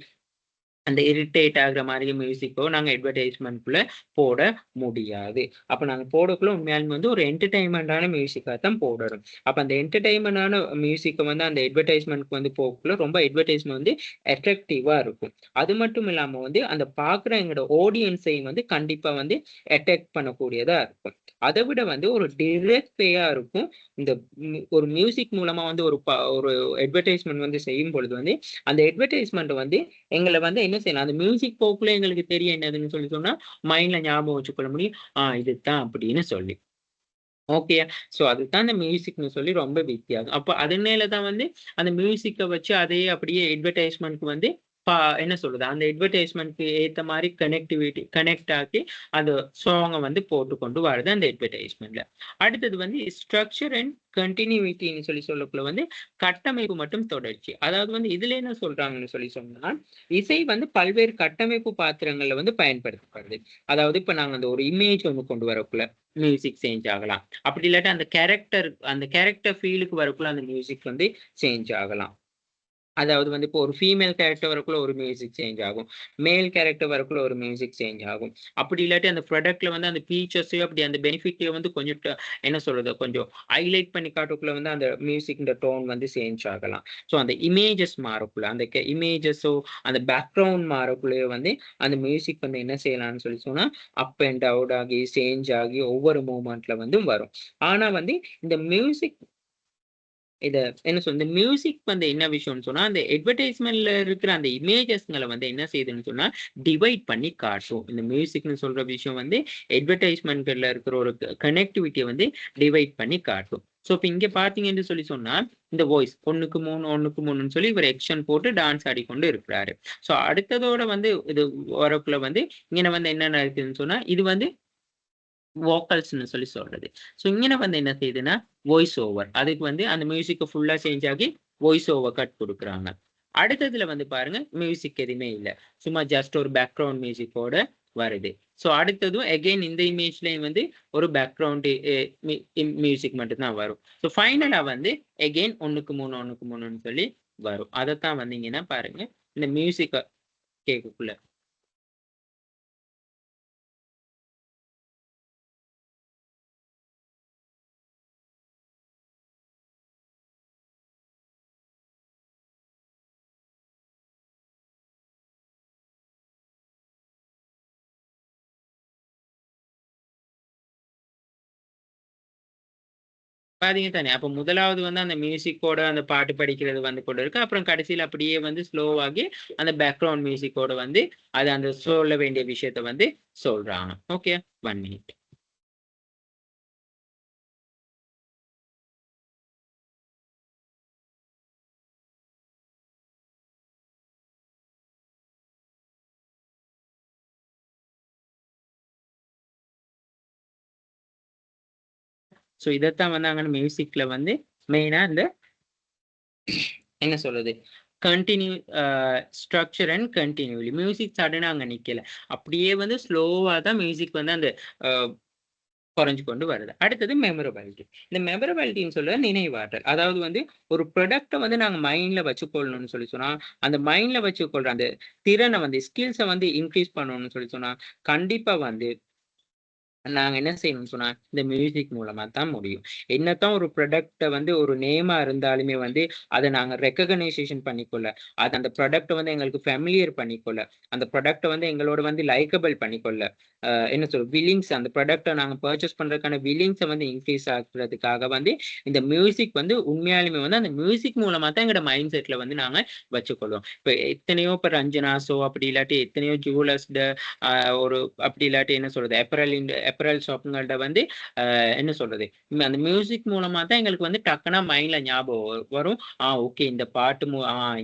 அந்த இரிட்டேட் ஆகுற மாரி மியூசிக்கோ நாங்க அட்வர்டைஸ்மென்ட்குள்ள போட முடியாது. அப்ப நாங்க போடக்குள்ள உண்மையாலுமே வந்து ஒரு என்டர்டெயின்மென்ட்டான மியூசிக்கா தான் போடணும். அப்ப அந்த என்டர்டெயின்மென்ட்டான மியூசிக்க வந்து அந்த அட்வர்டைஸ்மென்ட்க்கு வந்து போகக்குள்ள ரொம்ப அட்வர்டைஸ்மென்ட் வந்து அட்ராக்டிவா இருக்கும். அது மட்டும் இல்லாம வந்து அந்த பார்க்குற எங்களோட ஆடியன்ஸையும் வந்து கண்டிப்பா வந்து அட்ராக்ட் பண்ணக்கூடியதா இருக்கும். அத விட வந்து ஒரு டைரக்ட் வேயா இருக்கும். இந்த ஒரு மியூசிக் மூலமா வந்து ஒரு அட்வர்டைஸ்மென்ட் வந்து செய்யும் பொழுது வந்து, அந்த அட்வர்டைஸ்மென்ட் வந்து எங்கள வந்து என்ன செய்யலாம், அந்த மியூசிக் போக்குல எங்களுக்கு தெரியும் என்னதுன்னு சொல்லி சொன்னா, மைண்ட்ல ஞாபகம் வச்சுக்கொள்ள முடியும். இதுதான் அப்படின்னு சொல்லி. ஓகேயா? ஸோ அதுதான் அந்த மியூசிக்ன்னு சொல்லி ரொம்ப வித்தியாசம். அப்ப அதனால தான் வந்து அந்த மியூசிக்க வச்சு அதையே அப்படியே அட்வர்டைஸ்மென்ட்க்கு வந்து என்ன சொல்றது? அந்த அட்வர்டைஸ்மென்ட்க்கு ஏத்த மாரி கனெக்ட் ஆக்கி அந்த சாங்க வந்து போட்டு கொண்டு வரது அந்த அட்வர்டைஸ்மென்ட்ல. அடுத்தது வந்து ஸ்ட்ரக்சர் அண்ட் கன்டினியூட்டின்னு சொல்லக்குள்ள வந்து கட்டமைப்பு மற்றும் தொடர்ச்சி. அதாவது வந்து இதுல என்ன சொல்றாங்கன்னு சொன்னா, இசை வந்து பல்வேறு கட்டமைப்பு பாத்திரங்கள்ல வந்து பயன்படுத்தப்படுது. அதாவது இப்ப நாங்க அந்த ஒரு இமேஜ் ஒண்ணு கொண்டு வரக்குள்ள மியூசிக் சேஞ்ச் ஆகலாம். அப்படி இல்லாட்டி அந்த கேரக்டர் ஃபீலுக்கு வரக்குள்ள அந்த மியூசிக் வந்து சேஞ்ச் ஆகலாம். அதாவது வந்து இப்போ ஒரு ஃபீமேல் கேரக்டர் வரக்குள்ள ஒரு மியூசிக் சேஞ்ச் ஆகும். மேல் கேரக்டர் வரக்குள்ள ஒரு மியூசிக் சேஞ்ச் ஆகும். அப்படி இல்லாட்டி அந்த ப்ராடக்ட்ல வந்து அந்த ஃபீச்சர்ஸையோ அப்படி அந்த பெனிஃபிட்டையோ வந்து கொஞ்சம் என்ன சொல்றது? கொஞ்சம் ஹைலைட் பண்ணி காட்டக்குள்ள வந்து அந்த மியூசிக்ன்ற டோன் வந்து சேஞ்ச் ஆகலாம். ஸோ அந்த இமேஜஸ் மாறக்குள்ள அந்த இமேஜஸோ அந்த பேக்கிரவுண்ட் மாறக்குள்ளயோ வந்து அந்த மியூசிக் வந்து என்ன செய்யலாம்னு சொல்லி சொன்னா, அப் அண்ட் டவுன் ஆகி, சேஞ்ச் ஆகி ஒவ்வொரு மூவ்மெண்ட்ல வந்து வரும். ஆனா வந்து இந்த மியூசிக் இத என்ன இந்த மியூசிக் வந்து என்ன விஷயம்னு சொன்னா, அந்த அட்வர்டைஸ்மென்ட்ல இருக்கிற அந்த இமேஜஸ்ங்கள வந்து என்ன செய்யுதுன்னு சொன்னா, டிவைட் பண்ணி காட்டும். இந்த மியூசிக்ன்னு சொல்ற விஷயம் வந்து அட்வர்டைஸ்மென்ட்ல இருக்கிற ஒரு கனெக்டிவிட்டிய வந்து டிவைட் பண்ணி காட்டும். ஸோ இப்ப இங்க பார்த்தீங்கன்னு சொல்லி சொன்னா, இந்த வாய்ஸ் 1க்கு 3, 1க்கு 3ன்னு சொல்லி இவரு எக்ஷன் போட்டு டான்ஸ் ஆடிக்கொண்டு இருக்கிறாரு. ஸோ அடுத்ததோட வந்து இது வரக்குள்ள வந்து இங்கன வந்து என்ன நடக்குதுன்னு சொன்னா, இது வந்து வோக்கல்ஸ்ன்னு சொல்லி சொல்றது. ஸோ இங்கன வந்து என்ன செய்யுதுன்னா, வாய்ஸ் ஓவர். அதுக்கு வந்து அந்த மியூசிக்க ஃபுல்லா சேஞ்ச் ஆகி வாய்ஸ் ஓவர் கட் குடுக்குறாங்க. அடுத்ததுல வந்து பாருங்க, மியூசிக் எதுவுமே இல்ல. சும்மா ஜஸ்ட் ஒரு பேக்கிரவுண்ட் மியூசிக்கோட வருது. ஸோ அடுத்ததும் அகைன் இந்த இமேஜ்லயும் வந்து ஒரு பேக்கிரவுண்ட் மியூசிக் மட்டும் தான் வரும். ஸோ ஃபைனலா வந்து அகைன் 1க்கு 3, 1க்கு 3ன்னு சொல்லி வரும். அதத்தான் வந்தீங்கன்னா பாருங்க, இந்த மியூசிக்க கேட்கக்குள்ள பாத்தீங்க தானே. அப்ப முதலாவது வந்து அந்த மியூசிக்கோட அந்த பாட்டு படிக்கிறது வந்து கொண்டு இருக்கு. அப்புறம் கடைசியில அப்படியே வந்து ஸ்லோவாகி அந்த பேக்ரவுண்ட் மியூசிக்கோட வந்து அது அந்த சொல்ல வேண்டிய விஷயத்த வந்து சொல்றாங்க. Okay, 1 minute. ஸோ இதைத்தான் வந்து அங்கே மியூசிக்ல வந்து மெயினா இந்த என்ன சொல்றது, continue structure and continuously music சடனா அங்க நிக்கல, அப்படியே வந்து ஸ்லோவா தான் மியூசிக் வந்து அந்த குறைஞ்சு கொண்டு வருது. அடுத்தது மெமரபிலிட்டி. இந்த மெமரபிலிட்டின்னு சொல்ல நினைவாற்றல். அதாவது வந்து ஒரு ப்ராடக்ட்டை வந்து நாங்க மைண்ட்ல வச்சுக்கொள்ளணும்னு சொல்லி சொன்னா, அந்த மைண்ட்ல வச்சுக்கொள்ற அந்த திறனை வந்து ஸ்கில்ஸை வந்து இன்க்ரீஸ் பண்ணணும்னு சொல்லி சொன்னா, கண்டிப்பா வந்து நாங்க என்ன செய்யணும்னு சொன்னா, இந்த மியூசிக் மூலமா தான் முடியும். என்னத்தான் ஒரு ப்ராடக்ட்ட வந்து ஒரு நேமா இருந்தாலுமே வந்து, அத நாங்க ரெகக்னைசேஷன் பண்ணிக்கொள்ள, அது அந்த ப்ராடக்ட்ட வந்து எங்களுக்கு ஃபெமிலியர் பண்ணிக்கொள்ள, அந்த ப்ராடக்ட்ட வந்து எங்களோட வந்து லைக்கபிள் பண்ணிக்கொள்ள, என்ன சொல்றது, வில்லிங்ஸ் அந்த ப்ராடக்ட்ட நாங்க பர்ச்சேஸ் பண்றதுக்கான வில்லிங்ஸ வந்து இன்க்ரீஸ் ஆக்குறதுக்காக வந்து, இந்த மியூசிக் வந்து உண்மையாலுமே வந்து அந்த மியூசிக் மூலமா தான் எங்களோட மைண்ட் செட்ல வந்து நாங்க வச்சுக்கொள்வோம். இப்ப எத்தனையோ இப்ப ரஞ்சனாஸோ, அப்படி இல்லாட்டி எத்தனையோ ஜுவல்லர்ஸ்ட ஒரு அப்படி இல்லாட்டி என்ன சொல்றது, அப்பரல் ஷாப்புங்கள்ட்ட வந்து என்ன சொல்றது, அந்த மியூசிக் மூலமா தான் எங்களுக்கு வந்து டக்குனா மைண்ட்ல ஞாபகம் வரும். ஓகே, இந்த பாட்டு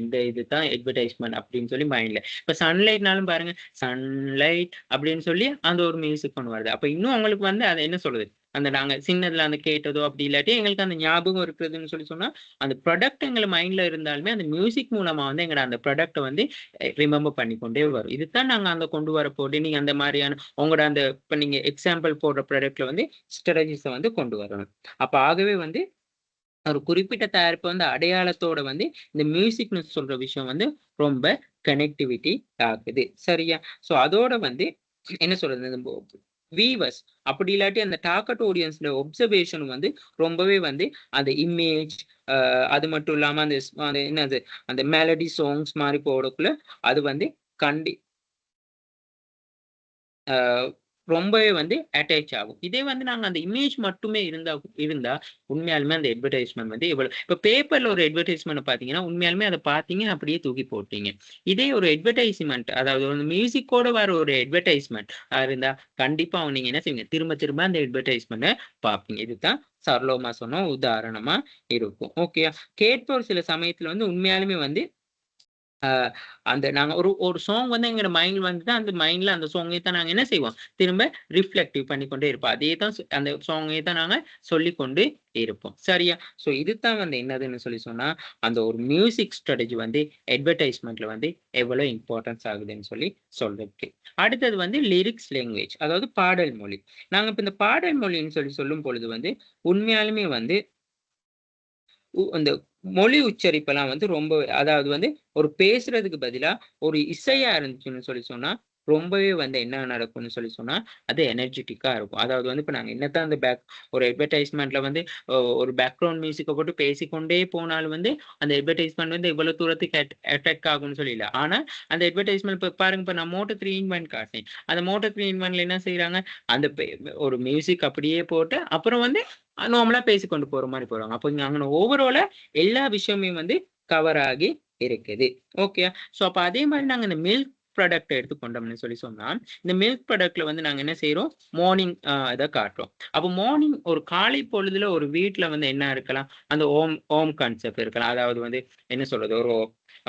இந்த இதுதான் அட்வர்டைஸ்மெண்ட் அப்படின்னு சொல்லி மைண்ட்ல. இப்ப சன்லைட்னாலும் பாருங்க, சன்லைட் அப்படின்னு சொல்லி அந்த ஒரு மியூசிக் ஒன்று வருது. அப்ப இன்னும் அவங்களுக்கு வந்து அதை என்ன சொல்றது, அந்த நாங்க சின்னதுல அந்த கேட்டதோ அப்படி இல்லாட்டி எங்களுக்கு அந்த ஞாபகம் இருக்குதுன்னு சொல்லி சொன்னா, அந்த ப்ராடக்ட் எங்க மைண்ட்ல இருந்தாலுமே அந்த மியூசிக் மூலமா வந்து எங்க அந்த ப்ராடக்ட்டை வந்து ரிமெம்பர் பண்ணிக்கொண்டே வரும். இதுதான் நாங்க அந்த கொண்டு வர போட்டு நீங்க அந்த மாதிரியான உங்களோட அந்த இப்ப நீங்க எக்ஸாம்பிள் போடுற ப்ராடக்ட்ல வந்து ஸ்ட்ராட்டஜிஸ வந்து கொண்டு வரணும். அப்ப ஆகவே வந்து ஒரு குறிப்பிட்ட தயாரிப்பு வந்து அடையாளத்தோட வந்து இந்த மியூசிக்னு சொல்ற விஷயம் வந்து ரொம்ப கனெக்டிவிட்டி ஆகுது. சரியா? ஸோ அதோட வந்து என்ன சொல்றது, இந்த வீவர்ஸ் அப்படி இல்லாட்டி அந்த டார்கெட் ஆடியன்ஸ்ல ஒப்சர்வேஷன் வந்து ரொம்பவே வந்து அந்த இமேஜ், அது மட்டும் இல்லாம அந்த என்னது அந்த மெலடி சாங்ஸ் மாதிரி போடக்குள்ள அது வந்து கண்டி அ ரொம்பவே வந்து அட்டாச் ஆகும். இதே வந்து நாங்க அந்த இமேஜ் மட்டுமே இருந்தா உண்மையாலுமே அந்த அட்வர்டைஸ்மென்ட் வந்து எவ்வளவு இப்ப பேப்பர்ல ஒரு அட்வர்டைஸ்மென்ட் பார்த்தீங்கன்னா, உண்மையாலுமே அத பார்த்தீங்க அப்படியே தூக்கி போட்டீங்க. இதே ஒரு அட்வர்டைஸ்மென்ட் அதாவது ஒரு மியூசிக்கோட வர ஒரு அட்வர்டைஸ்மென்ட் இருந்தா, கண்டிப்பா நீங்க என்ன செய்வீங்க, திரும்ப திரும்ப அந்த அட்வர்டைஸ்மென்ட்ட பார்ப்பீங்க. இதுதான் சரளமா சொன்ன உதாரணமா இருக்கும். ஓகேயா? கேட்போர் சில சமயத்துல வந்து உண்மையாலுமே வந்து அ அந்த நாங்க ஒரு ஒரு சாங் வந்து எங்க மைண்ட் வந்துட்டா, அந்த மைண்ட்ல அந்த சாங்கே தான் நாங்க என்ன செய்வோம், திரும்ப ரிஃப்ளெக்டிவ் பண்ணிக்கொண்டே இருப்போம். அதே தான் அந்த சாங்கே தான் நாங்க சொல்லிக்கொண்டு இருப்போம். சரியா? ஸோ இதுதான் வந்து என்னதுன்னு சொல்லி சொன்னா, அந்த ஒரு மியூசிக் ஸ்ட்ராட்டஜி வந்து அட்வர்டைஸ்மென்ட்ல வந்து எவ்வளோ இம்பார்ட்டன்ஸ் ஆகுதுன்னு சொல்லி சொல்றதுக்கு. அடுத்தது வந்து லிரிக்ஸ் லாங்குவேஜ், அதாவது பாடல் மொழி. நாங்க இப்ப இந்த பாடல் மொழின்னு சொல்லி சொல்லும் பொழுது வந்து, உண்மையாலுமே வந்து அந்த மொழி உச்சரிப்பெல்லாம் வந்து ரொம்ப, அதாவது வந்து ஒரு பேசுறதுக்கு பதிலா ஒரு இசையா இருந்துச்சுன்னு சொல்லி சொன்னா, ரொம்பவே வந்து என்ன நடக்கும்னு சொல்லி சொன்னா, அது எனர்ஜெட்டிக்கா இருக்கும். அதாவது வந்து இப்ப நாங்க என்னத்தான் அந்த ஒரு அட்வர்டைஸ்மென்ட்ல வந்து ஒரு பேக்கிரவுண்ட் மியூசிக்க போட்டு பேசிக்கொண்டே போனாலும் வந்து, அந்த அட்வர்டைஸ்மென்ட் வந்து இவ்வளவு தூரத்துக்கு அட்டாக் ஆகும்னு சொல்லி இல்ல. ஆனா, அந்த அட்வர்டைஸ்மென்ட் இப்ப பாருங்க, இப்ப நான் Moto 3 in 1 காட்டினேன். அந்த Moto 3 in 1ல என்ன செய்றாங்க, அந்த ஒரு மியூசிக் அப்படியே போட்டு, அப்புறம் வந்து நார்மலா பேசிக்கொண்டு போற மாரி போறாங்க. அப்ப இங்க அங்கன ஓவராலா எல்லா விஷயமுமே வந்து கவர் ஆகி இருக்குது. ஓகே. ஸோ அப்ப அதே மாரி நாங்க இந்த மில்க் ப்ராடக்ட் எடுத்துக்கொண்டோம்னு சொல்லி சொன்னா, இந்த மில்க் ப்ராடக்ட்ல வந்து நாங்க என்ன செய்றோம், மார்னிங் இத காட்டுறோம். அப்ப மார்னிங் ஒரு காலை பொழுதுல ஒரு வீட்ல வந்து என்ன இருக்கலாம், அந்த ஹோம் ஹோம் கான்செப்ட் இருக்கலாம். அதாவது வந்து என்ன சொல்றது, ஒரு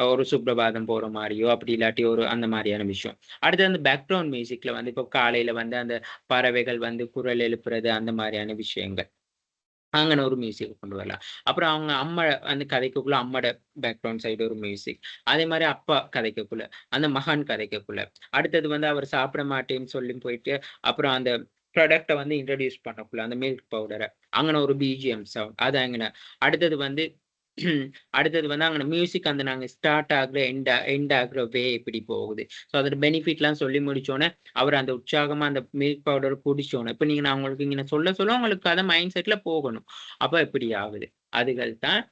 ஒரு சுப்ரபாதம் போற மாரியோ, அப்படி இல்லாட்டி ஒரு அந்த மாரியான விஷயம். அடுத்து அந்த பேக்கிரவுண்ட் மியூசிக்ல வந்து இப்போ காலையில வந்து அந்த பறவைகள் வந்து குரல் எழுப்புறது அந்த மாரியான விஷயங்கள். அங்கன ஒரு மியூசிக் கொண்டு வரலாம். அப்புறம் அவங்க அம்மா வந்து கதைக்கக்குள்ள அம்மாட பேக்ரவுண்ட் சைடு ஒரு மியூசிக். அதே மாரி அப்பா கதைக்கக்குள்ள, அந்த மகன் கதைக்கக்குள்ள. அடுத்தது வந்து அவர் சாப்பிட மாட்டேன்னு சொல்லி போயிட்டு, அப்புறம் அந்த ப்ராடக்ட்ட வந்து இன்ட்ரோடியூஸ் பண்ணக்குள்ள, அந்த மில்க் பவுடர. அங்கன ஒரு பிஜிஎம் சவுண்ட். அது அங்கன. அடுத்தது வந்து அடுத்தது வந்து அங்கன மியூசிக் அந்த நாங்க ஸ்டார்ட் ஆகுற, எண்ட் ஆகுற எப்படி போகுது. ஸோ அதோட பெனிஃபிட்லாம் சொல்லி முடிச்சோனே, அவர் அந்த உற்சாகமா அந்த மில்க் பவுடர் குடிச்சோனே, இப்ப நீங்க நான் உங்களுக்கு இங்க சொல்ல சொல்ல உங்களுக்கு கதை மைண்ட் செட்ல போகணும். அப்ப இப்படி ஆகுது. அதுகள் தான்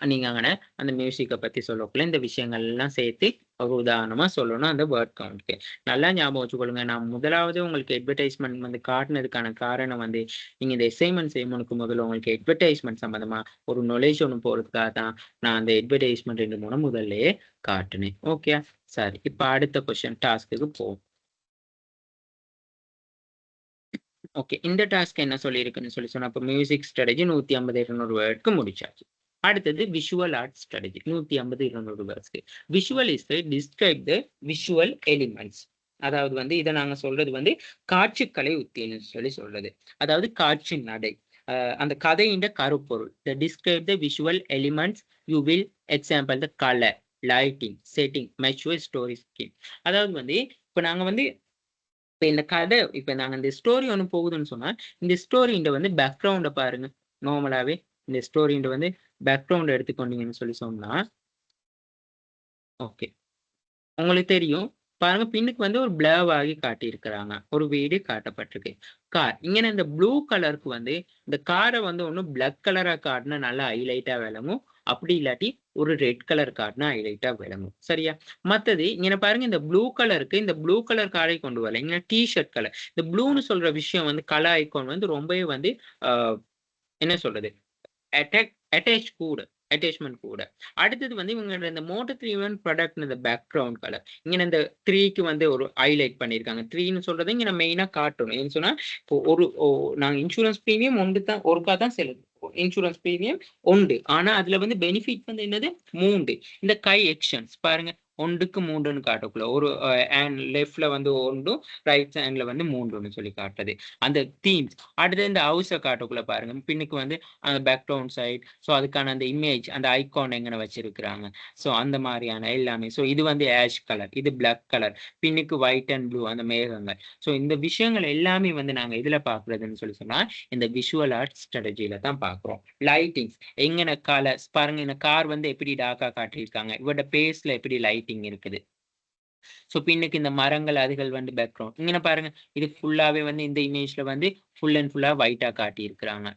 நீங்க அங்கன அந்த மியூசிக்க பத்தி சொல்லக்குள்ள இந்த விஷயங்கள் எல்லாம் சேர்த்து ஒரு உதாரணமா சொல்லணும் அந்த வேர்ட் கவுண்ட்க்கு. நல்லா ஞாபகம் வச்சுக்கொள்ளுங்க. நான் முதலாவது உங்களுக்கு அட்வர்டைஸ்மென்ட் வந்து காட்டுனதுக்கான காரணம் வந்து, நீங்க இந்த அசைன்மென்ட் செய்யுமுனுக்கு முதல்ல உங்களுக்கு அட்வர்டைஸ்மென்ட் சம்மந்தமா ஒரு நாலேட்ஜ் ஒண்ணு போறதுக்காக தான், நான் அந்த அட்வர்டைஸ்மென்ட் 2, 3 முதல்லயே காட்டுனேன். ஓகேயா? சரி. இப்ப அடுத்த கொஸ்டின் டாஸ்க்குக்கு போவோம். ஓகே. இந்த டாஸ்க் என்ன சொல்லியிருக்குன்னு சொல்லி சொன்னா, அப்ப மியூசிக் ஸ்ட்ராட்டஜி 150, 200 வேர்ட்க்கு முடிச்சாச்சு. அடுத்தது விஷுவல் ஆர்ட் ஸ்ட்ராட்டஜி 150, 200 வேர்ட்ஸ்க்கு. Visual is the describe the visual elements. அதாவது வந்து இத நாங்க சொல்றது வந்து காட்சிக்கலை உத்தின்னு சொல்லி சொல்றது. அதாவது காட்சி நடை. அந்த கதையின் கருப்பொருள். The describe the visual elements you will example the color, lighting, setting, mature story scheme. அதாவது வந்து இப்ப நாங்க வந்து இப்ப இந்த கதை இப்ப நாங்க இந்த ஸ்டோரி ஒண்ணு போகுதுன்னு சொன்னா, இந்த ஸ்டோரின்ற வந்து பேக்கிரவுண்ட பாருங்க. நார்மலாவே இந்த ஸ்டோரின்ற வந்து பேக்கிரவுண்ட் எடுத்துக்கொண்டீங்கன்னு சொல்லி சொன்னா, ஓகே. உங்களுக்கு தெரியும். பாருங்க பின்னுக்கு வந்து ஒரு பிளர் ஆகி காட்டியிருக்கிறாங்க. ஒரு வீடு காட்டப்பட்டிருக்கு. கார். இங்கன இந்த ப்ளூ கலருக்கு வந்து இந்த கார வந்து ஒண்ணு பிளாக் கலரா காட்டுனா நல்லா ஹைலைட்டா விளங்கும். அப்படி இல்லாட்டி ஒரு ரெட் கலர் காட்டுனா ஹைலைட்டா விளங்கும். சரியா? மத்தது இங்கன பாருங்க இந்த ப்ளூ கலருக்கு இந்த ப்ளூ கலர் காரை கொண்டு வரல. இங்க டீ-ஷர்ட் கலர். இந்த ப்ளூன்னு சொல்ற விஷயம் வந்து கலர் ஐகான் வந்து ரொம்பவே வந்து அ என்ன சொல்றது? அட்டாச் கூட. அட்டாச்மென்ட் கூட. அடுத்தது வந்து இவங்க இந்த மோட்டோ 3 ப்ராடக்ட் இந்த பேக்கிரவுண்ட் கலர். இங்க இந்த 3க்கு வந்து ஒரு ஹைலைட் பண்ணியிருக்காங்க. 3ன்னு சொல்றது இங்க நான் மெயினா காட்டணும். ஏன்னு சொன்னா, இப்போ நாங்க இன்சூரன்ஸ் பிரீமியம் ஒன்று தான் ஒருக்கா தான் செலுத்துவோம். இன்சூரன்ஸ் பிரீமியம் உண்டு. ஆனா அதுல வந்து பெனிஃபிட் வந்து என்னது 3. இந்த கை எக்ஷன்ஸ் பாருங்க. 1க்கு 3ன்னு காட்டக்குள்ள. ஒரு ஹேண்ட் லெஃப்ட்ல வந்து 1, ரைட் ஹேண்ட்ல வந்து 3ன்னு சொல்லி காட்டுது. அந்த தீம்ஸ். அடுத்து இந்த ஹவுஸ காட்டக்குள்ள பாருங்க. பின்னுக்கு வந்து அந்த பேக்ரவுண்ட் சைட். ஸோ அதுக்கான அந்த இமேஜ், அந்த ஐகான் எங்கன வச்சிருக்கிறாங்க. ஸோ அந்த மாரியான எல்லாமே. ஸோ இது வந்து ஆஷ் கலர், இது பிளாக் கலர், பின்னுக்கு ஒயிட் அண்ட் ப்ளூ அந்த மேகங்கள். ஸோ இந்த விஷயங்கள் எல்லாமே வந்து நாங்க எதுல பார்க்கிறதுன்னு சொல்லி சொன்னா, இந்த விஷுவல் ஆர்ட் ஸ்ட்ராட்டஜில தான் பார்க்கிறோம். லைட்டிங்ஸ் எங்கன கலர்ஸ் பாருங்க இந்த கார் வந்து எப்படி டார்க்கா காட்டியிருக்காங்க. இவரோட பேஸ்ல எப்படி லைட்டிங் இருக்குது. ஸோ பின்னுக்கு இந்த மரங்கள் அதுகள் வந்து பேக்ரவுண்ட். இங்கன பாருங்க. இது ஃபுல்லாவே வந்து இந்த இமேஜ்ல வந்து ஃபுல் அண்ட் ஃபுல்லா ஒயிட்டா காட்டியிருக்கிறாங்க.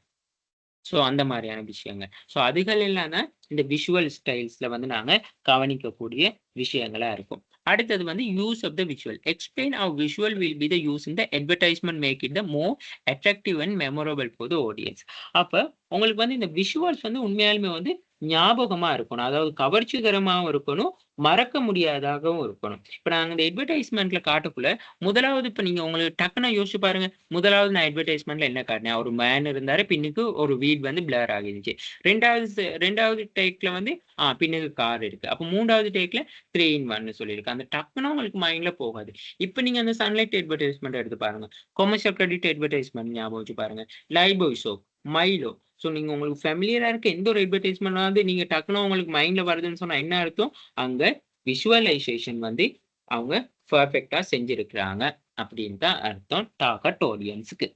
ஸோ அந்த மாரியான விஷயங்கள். ஸோ அதுகள் எல்லாம் தான் இந்த விஷுவல் ஸ்டைல்ஸ்ல வந்து நாங்க கவனிக்கக்கூடிய விஷயங்களா இருக்கும். அடுத்தது வந்து use of the visual. Explain how visual will be the use in the advertisement make it the more attractive and memorable for the audience. அப்ப உங்களுக்கு வந்து இந்த விஷுவல்ஸ் வந்து உண்மையாலுமே வந்து ஞாபகமா இருக்கணும். அதாவது கவர்ச்சிகரமாவும் இருக்கணும், மறக்க முடியாததாகவும் இருக்கணும். இப்ப நாங்க இந்த அட்வர்டைஸ்மென்ட்ல காட்டக்குள்ள, முதலாவது இப்ப நீங்க உங்களுக்கு டக்குனு யோசிச்சு பாருங்க. முதலாவது நான் அட்வர்டைஸ்மென்ட்ல என்ன காட்டினேன்? ஒரு மேன் இருந்தாரு. பின்னுக்கு ஒரு வீடு வந்து பிளர் ஆகிருந்துச்சு. 2வது டேக்ல வந்து பின்னுக்கு கார் இருக்கு. அப்ப 3வது டேக்ல 3 இன் 1 சொல்லியிருக்கு. அந்த டக்குனு உங்களுக்கு மைண்ட்ல போகாது. இப்ப நீங்க அந்த சன்லைட் அட்வர்டைஸ்மென்ட் எடுத்து பாருங்க. கொமர்ஷியல் கிரெடிட் அட்வர்டைஸ்மென்ட் ஞாபகம் வச்சு பாருங்க. லைஃப்பாய் சோப், மைலோ. ஸோ நீங்க உங்களுக்கு ஃபேமிலியரா இருக்க எந்த ஒரு அட்வர்டைஸ்மென்ட் நீங்க டக்குனு உங்களுக்கு மைண்ட்ல வருதுன்னு சொன்னா என்ன அர்த்தம்? அங்க விஷுவலைசேஷன் வந்து அவங்க பெர்ஃபெக்ட்டா செஞ்சிருக்கிறாங்க அப்படின்னு தான் அர்த்தம் டார்கெட் ஆடியன்ஸ்க்கு.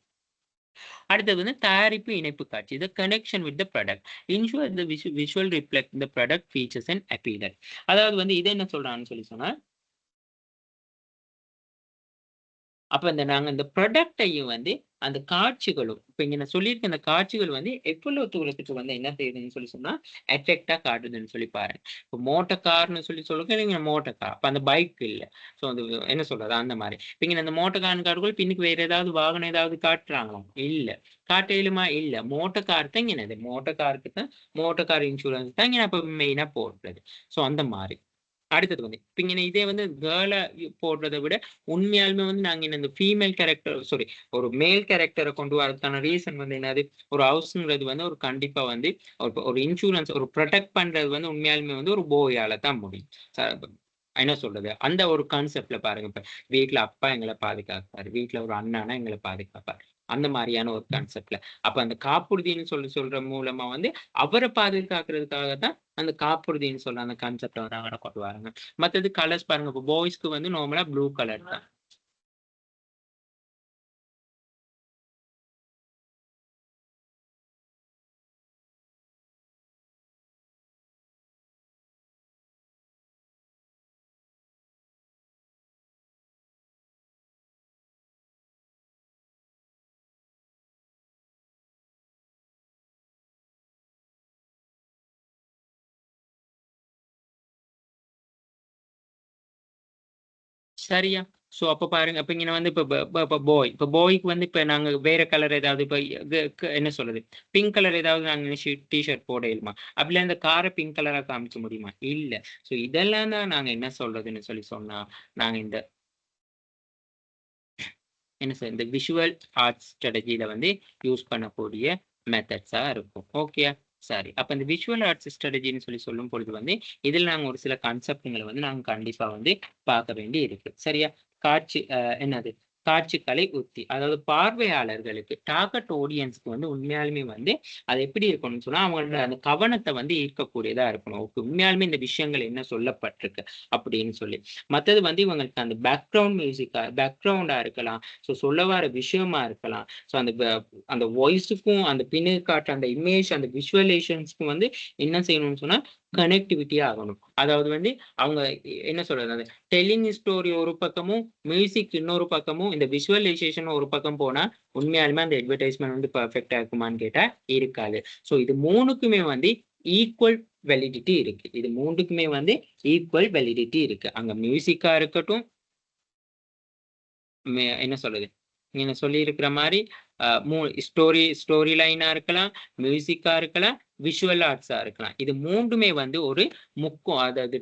அடுத்தது வந்து தயாரிப்பு இணைப்பு காட்சி. த connection with the product. Insure the visual reflect the product features and appearance. அதாவது வந்து இத என்ன சொல்றாங்கன்னு சொல்லி சொன்னா, அப்ப நாங்க இந்த ப்ராடக்ட்டையும் வந்து அந்த காட்சிகளும் இப்ப இங்க நான் சொல்லியிருக்க அந்த காட்சிகள் வந்து எவ்வளவு தூரத்துக்கு வந்து என்ன செய்யுதுன்னு சொல்லி சொன்னா, அட்ராக்ட்டா காட்டுதுன்னு சொல்லி பாருங்க. இப்ப மோட்டார் கார்ன்னு சொல்லி சொல்லுங்க, நீங்க மோட்டார் கார். அப்ப அந்த பைக் இல்ல. ஸோ அது என்ன சொல்றது அந்த மாரி. இப்ப இங்க அந்த மோட்டார் கார்ன்னு காட்டக்குள்ள பின்னுக்கு வேற ஏதாவது வாகனம் ஏதாவது காட்டுறாங்களா? இல்ல. காட்ட இயலுமா? இல்ல. மோட்டார் கார் தான் இங்கனது. மோட்டார் காருக்கு தான் மோட்டார் கார் இன்சூரன்ஸ் தான் இங்க அப்ப மெயினா போடுறது. ஸோ அந்த மாரி. அடுத்தது வந்து இப்ப இங்க இதே வந்து கேர்லா போடுறத விட உண்மையாலுமே வந்து நாங்க இந்த ஃபீமேல் கேரக்டர் சாரி ஒரு மேல் கேரக்டர கொண்டு வரதுக்கான ரீசன் வந்து என்னது? ஒரு ஹவுஸ்ங்கிறது வந்து ஒரு கண்டிப்பா வந்து ஒரு இன்சூரன்ஸ் ஒரு புரொடெக்ட் பண்றது வந்து உண்மையாலுமே வந்து ஒரு பாயால தான் முடியும். ச என்ன சொல்றது? அந்த ஒரு கான்செப்ட்ல பாருங்க. இப்ப வீட்ல அப்பா எங்கள பாதுகாப்பாரு. வீட்ல ஒரு அண்ணன்னா எங்கள பாதுகாப்பார். அந்த மாரியான ஒரு கான்செப்ட்ல. அப்ப அந்த காப்புறுதின்னு சொல்ற மூலமா வந்து அவர பாதுகாக்கிறதுக்காக தான் அந்த காப்புறுதின்னு சொல்ற அந்த கான்செப்ட்ட வந்து அங்கன கொண்டு வராங்க. மத்தது கலர்ஸ் பாருங்க. இப்ப பாய்ஸ்க்கு வந்து நார்மலா ப்ளூ கலர் தான். சரியா? ஸோ அப்ப பாருங்க, அப்ப இங்க வந்து இப்ப பாய், இப்ப பாய்க்கு வந்து இப்ப நாங்க வேற கலர் ஏதாவது இப்ப என்ன சொல்றது? பிங்க் கலர் ஏதாவது நாங்க டீ ஷர்ட் போட இயலுமா? அப்படிலாம் இந்த கார பிங்க் கலரா காமிக்க முடியுமா? இல்ல. ஸோ இதெல்லாம் தான் நாங்க என்ன சொல்றதுன்னு சொன்னா, நாங்க இந்த என்ன சொல்றது? இந்த விஷுவல் ஆர்ட்ஸ் ஸ்ட்ராட்டஜில வந்து யூஸ் பண்ணக்கூடிய மெத்தட்ஸா இருக்கும். ஓகேயா? சரி. அப்ப இந்த விஷுவல் ஆர்ட்ஸ் ஸ்ட்ராட்டஜின்னு சொல்லும் பொழுது வந்து, இதில நாங்க ஒரு சில கான்செப்ட்ங்கள வந்து நாங்க கண்டிப்பா வந்து பார்க்க வேண்டி இருக்கு. சரியா? காட்சி என்னது? காட்சிக்கலை உத்தி. அதாவது பார்வையாளர்களுக்கு டார்கெட் ஆடியன்ஸ்க்கு வந்து உண்மையாலுமே வந்து அது எப்படி இருக்கணும்னு சொன்னா, அவங்களோட அந்த கவனத்த வந்து ஈர்க்கக்கூடியதா இருக்கணும். ஓகே. உண்மையாலுமே இந்த விஷயங்கள் என்ன சொல்லப்பட்டிருக்கு அப்படின்னு சொல்லி. மத்தது வந்து இவங்களுக்கு அந்த பேக்கிரவுண்டா இருக்கலாம். ஸோ சொல்ல வர விஷயமா இருக்கலாம். ஸோ அந்த வாய்ஸுக்கும், அந்த பின்னுக்கு காட்டுற அந்த இமேஜ், அந்த விஷுவலைசேஷன்ஸ்க்கும் வந்து என்ன செய்யணும்னு சொன்னா, கனெக்டிவிட்டியா ஆகணும். அதாவது வந்து அவங்க என்ன சொல்றது? அந்த டெல்லிங் ஸ்டோரி ஒரு பக்கமும், மியூசிக் இன்னொரு பக்கமும், இந்த விஷுவலைசேஷன் ஒரு பக்கம் போனா, உண்மையாலுமே அந்த அட்வர்டைஸ்மென்ட் வந்து பெர்ஃபெக்ட்டா இருக்குமான்னு கேட்டா, இருக்காது. ஸோ இது 3க்குமே வந்து ஈக்குவல் வேலிடிட்டி இருக்கு. இது 3க்குமே வந்து ஈக்குவல் வேலிடிட்டி இருக்கு. அங்க மியூசிக்கா இருக்கட்டும், என்ன சொல்றது? நீங்க சொல்லியிருக்கிற மாரி அ மூ ஸ்டோரி லைனா இருக்கலாம், மியூசிக்கா இருக்கலாம், விஷுவல் ஆர்ட்ஸா இருக்கலாம். இது 3மே வந்து ஒரு அதாவது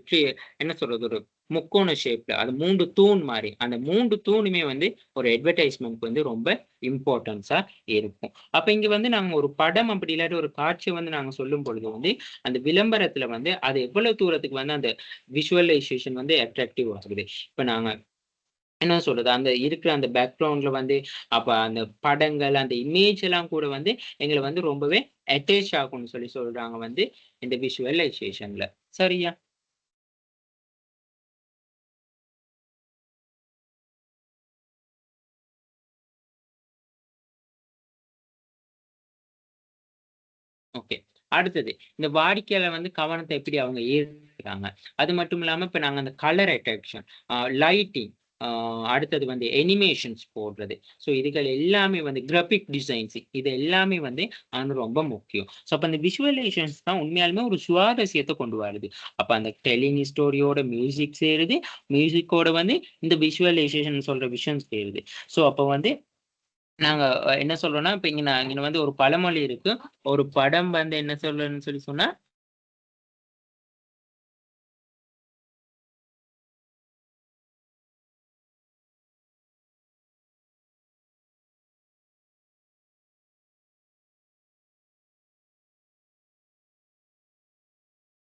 என்ன சொல்றது? ஒரு முக்கோண ஷேப்ல. அது 3 தூண் மாரி. அந்த 3 தூணுமே வந்து ஒரு அட்வர்டைஸ்மென்ட்க்கு வந்து ரொம்ப இம்பார்ட்டன்ஸா இருக்கும். அப்ப இங்க வந்து நாங்க ஒரு படம் அப்படி இல்லாட்டி ஒரு காட்சிய வந்து நாங்க சொல்லும் பொழுது வந்து, அந்த விளம்பரத்துல வந்து அது எவ்வளவு தூரத்துக்கு வந்து அந்த விஷுவலைசேஷன் வந்து அட்ராக்டிவ் ஆகுது. இப்ப நாங்க என்ன சொல்றது? அந்த இருக்கிற அந்த பேக்கிரவுண்ட்ல வந்து, அப்ப அந்த படங்கள், அந்த இமேஜ் எல்லாம் கூட வந்து எங்கள வந்து ரொம்பவே அட்டாச் ஆகும்னு சொல்றாங்க வந்து இந்த விஷுவலைசேஷன்ல. சரியா? ஓகே. அடுத்தது, இந்த வாடிக்கையாளர் வந்து கவனத்த எப்படி அவங்க ஈர்க்கிறாங்க. அது மட்டும் இல்லாம இப்ப நாங்க அந்த கலர் அட்ராக்ஷன், லைட்டிங், ஆ அடுத்தது வந்து அனிமேஷன்ஸ் போடுறது. ஸோ இதுகள் எல்லாமே வந்து கிராபிக் டிசைன்ஸ் இது எல்லாமே வந்து ரொம்ப முக்கியம். ஸோ அப்ப அந்த விஷுவலைசேஷன்ஸ் தான் உண்மையாலுமே ஒரு சுவாரஸ்யத்த கொண்டு வருது. அப்ப அந்த டெல்லிங் ஸ்டோரியோட மியூசிக் சேருது. மியூசிக்கோட வந்து இந்த விஷுவலைசேஷன் சொல்ற விஷயம் சேருது. ஸோ அப்ப வந்து நாங்க என்ன சொல்றோம்னா, இப்ப இங்க வந்து ஒரு பழமொழி இருக்கு. ஒரு படம் வந்து என்ன சொல்லுன்னு சொன்னா,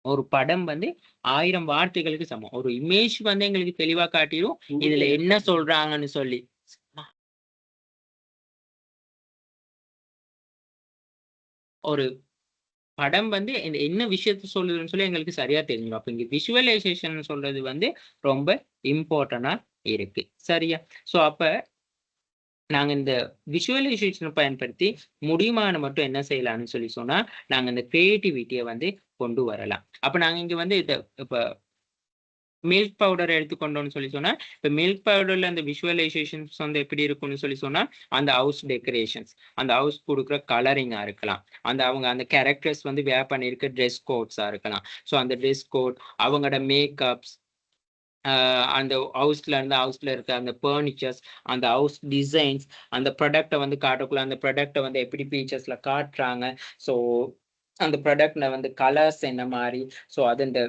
ஒரு படம் வந்து 1000 வார்த்தைகளுக்கு சமம். ஒரு இமேஜ் வந்து எங்களுக்கு தெளிவா காட்டிரும். இதுல என்ன சொல்றாங்கன்னு சொல்லி. ஒரு படம் வந்து என்ன விஷயத்த சொல்லுதுன்னு சொல்லி எங்களுக்கு சரியா தெரிஞ்சிரும். அப்ப இங்க விஷுவலைசேஷன் சொல்றது வந்து ரொம்ப இம்பார்ட்டன்ட்டா இருக்கு. சரியா? ஸோ அப்ப நாங்க இந்த விஷுவலைசேஷன பயன்படுத்தி முடியுமான மட்டும் என்ன செய்யலாம்னு சொன்னா, நாங்க இந்த கிரியேட்டிவிட்டிய வந்து கொண்டு வரலாம். அப்ப நாங்க இங்க வந்து இப்ப மில்க் பவுடர் எடுத்துக்கொண்டோம்னு சொன்னா, இப்ப மில்க் பவுடர்ல அந்த விஷுவலைசேஷன்ஸ் வந்து எப்படி இருக்கும்னு சொன்னா, அந்த ஹவுஸ் டெக்கரேஷன்ஸ், அந்த ஹவுஸ் குடுக்குற கலரிங்கா இருக்கலாம். அவங்க அந்த கேரக்டர்ஸ் வந்து வேர் பண்ணியிருக்க டிரெஸ் கோட்ஸா இருக்கலாம். ஸோ அந்த டிரெஸ் கோட், அவங்களோட மேக்கப்ஸ், அ அந்த ஹவுஸ்ல இருக்க அந்த ஃபர்னிச்சர்ஸ், அந்த ஹவுஸ் டிசைன்ஸ், அந்த ப்ராடக்ட்ட வந்து காட்டக்குள்ள அந்த ப்ராடக்ட்ட வந்து எப்படி பிக்சர்ஸ்ல காட்டுறாங்க. ஸோ அந்த ப்ராடக்ட்ல வந்து கலர்ஸ் என்ன மாரி, ஸோ அது அந்த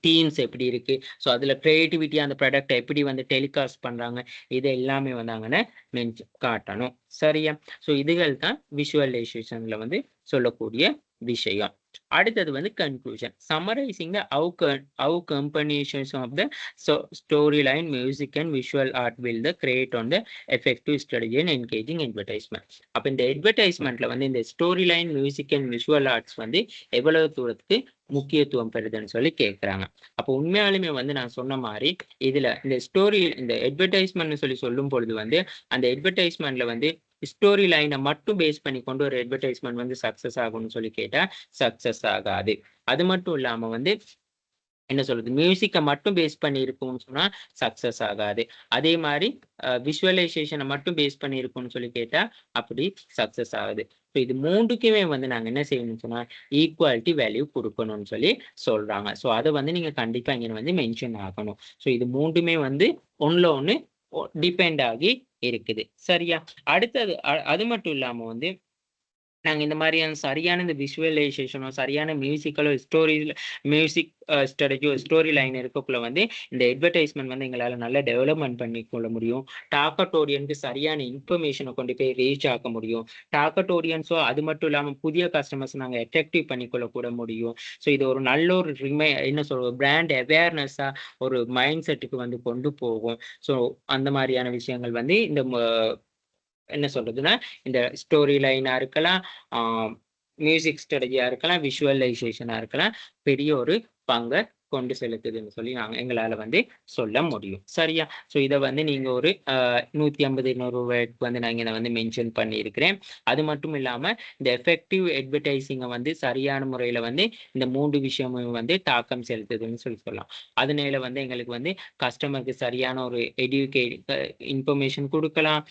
தீம்ஸ் எப்படி இருக்கு? ஸோ அதில கிரியேட்டிவிட்டியா அந்த ப்ராடக்ட்ட எப்படி வந்து டெலிகாஸ்ட் பண்றாங்க? இது எல்லாமே வந்து அங்கன காட்டணும். சரியா? ஸோ இதுகள் தான் விஷுவலைசேஷன்ல வந்து சொல்லக்கூடிய விஷயம். அடுத்தது வந்து conclusion. Summarising the how combinations of the story line, music and visual art will create an the effective strategy and engaging advertisement. அப்ப இந்த அட்வர்டைஸ்மென்ட்ல வந்து இந்த story line, music and visual arts வந்து எவ்வளவு தூரத்துக்கு முக்கியத்துவம் பெறுதுன்னு சொல்லி கேட்குறாங்க. அப்போ உண்மையாலுமே வந்து நான் சொன்ன மாரி, இந்த அட்வர்டைஸ்மென்ட்ன்னு சொல்லும் பொழுது வந்து, அந்த அட்வர்டைஸ்மென்ட்ல வந்து ஸ்டோரி லைன மட்டும் பேஸ் பண்ணி கொண்டு ஒரு அட்வர்டைஸ்மென்ட் வந்து சக்சஸ் ஆகும்னு சொல்லி கேட்டா, சக்சஸ் ஆகாது. அது மட்டும் இல்லாம வந்து என்ன சொல்றது? மியூசிக்க மட்டும் பேஸ் பண்ணி இருக்கும்னு சொன்னா சக்சஸ் ஆகாது. அதே மாரி விஷுவலைசேஷன மட்டும் பேஸ் பண்ணி இருக்கும்னு சொல்லி கேட்டா, அப்படி சக்சஸ் ஆகாது. ஸோ இது 3க்குமே வந்து நாங்க என்ன செய்யணும்னு சொன்னா, ஈக்குவாலிட்டி வேல்யூ குடுக்கணும்னு சொல்லி சொல்றாங்க. ஸோ அத வந்து நீங்க கண்டிப்பா இங்க வந்து மென்ஷன் ஆகணும். ஸோ இது 3மே வந்து ஒண்ணுல ஒண்ணு டிபெண்ட் ஆகி இருக்குது. சரியா? அடுத்தது அது மட்டும் இல்லாம வந்து நாங்க இந்த மாதிரியான சரியான இந்த விஷுவலைசேஷனோ, சரியான மியூசிக்கலோ, மியூசிக் ஸ்ட்ராடஜியோ, ஸ்டோரி லைன் இருக்கக்குள்ள வந்து இந்த அட்வர்டைஸ்மென்ட் வந்து எங்களால நல்லா டெவலப்மென்ட் பண்ணிக்கொள்ள முடியும். டார்கெட் ஆடியன்ஸ்க்கு சரியான இன்ஃபர்மேஷன கொண்டு போய் ரீச் ஆக்க முடியும். டார்கெட் ஆடியன்ஸோ அது மட்டும் இல்லாம புதிய கஸ்டமர்ஸ் நாங்க அட்ராக்டிவ் பண்ணிக்கொள்ள கூட முடியும். ஸோ இது ஒரு நல்ல ஒரு என்ன சொல்றது பிராண்ட் அவேர்னஸா ஒரு மைண்ட் செட்டுக்கு வந்து கொண்டு போகும். ஸோ அந்த மாதிரியான விஷயங்கள் வந்து இந்த என்ன சொல்றதுன்னா, இந்த ஸ்டோரி லைனா இருக்கலாம், ஆ மியூசிக் ஸ்ட்ராடஜியா இருக்கலாம், விஷுவலைசேஷனா இருக்கலாம். பெரிய ஒரு பங்க கொண்டு செலுத்துதுன்னு சொல்லி எங்களால வந்து சொல்ல முடியும். சரியா? ஸோ இத வந்து நீங்க ஒரு 150, 200 வந்து நான் இங்க வந்து மென்ஷன் பண்ணியிருக்கிறேன். அது மட்டும் இல்லாம இந்த எஃபெக்டிவ் அட்வர்டைசிங்க வந்து சரியான முறையில வந்து இந்த 3 விஷயமும் வந்து தாக்கம் செலுத்துதுன்னு சொல்லலாம். அதனால வந்து எங்களுக்கு வந்து கஸ்டமருக்கு சரியான ஒரு இன்ஃபர்மேஷன் குடுக்கலாம்.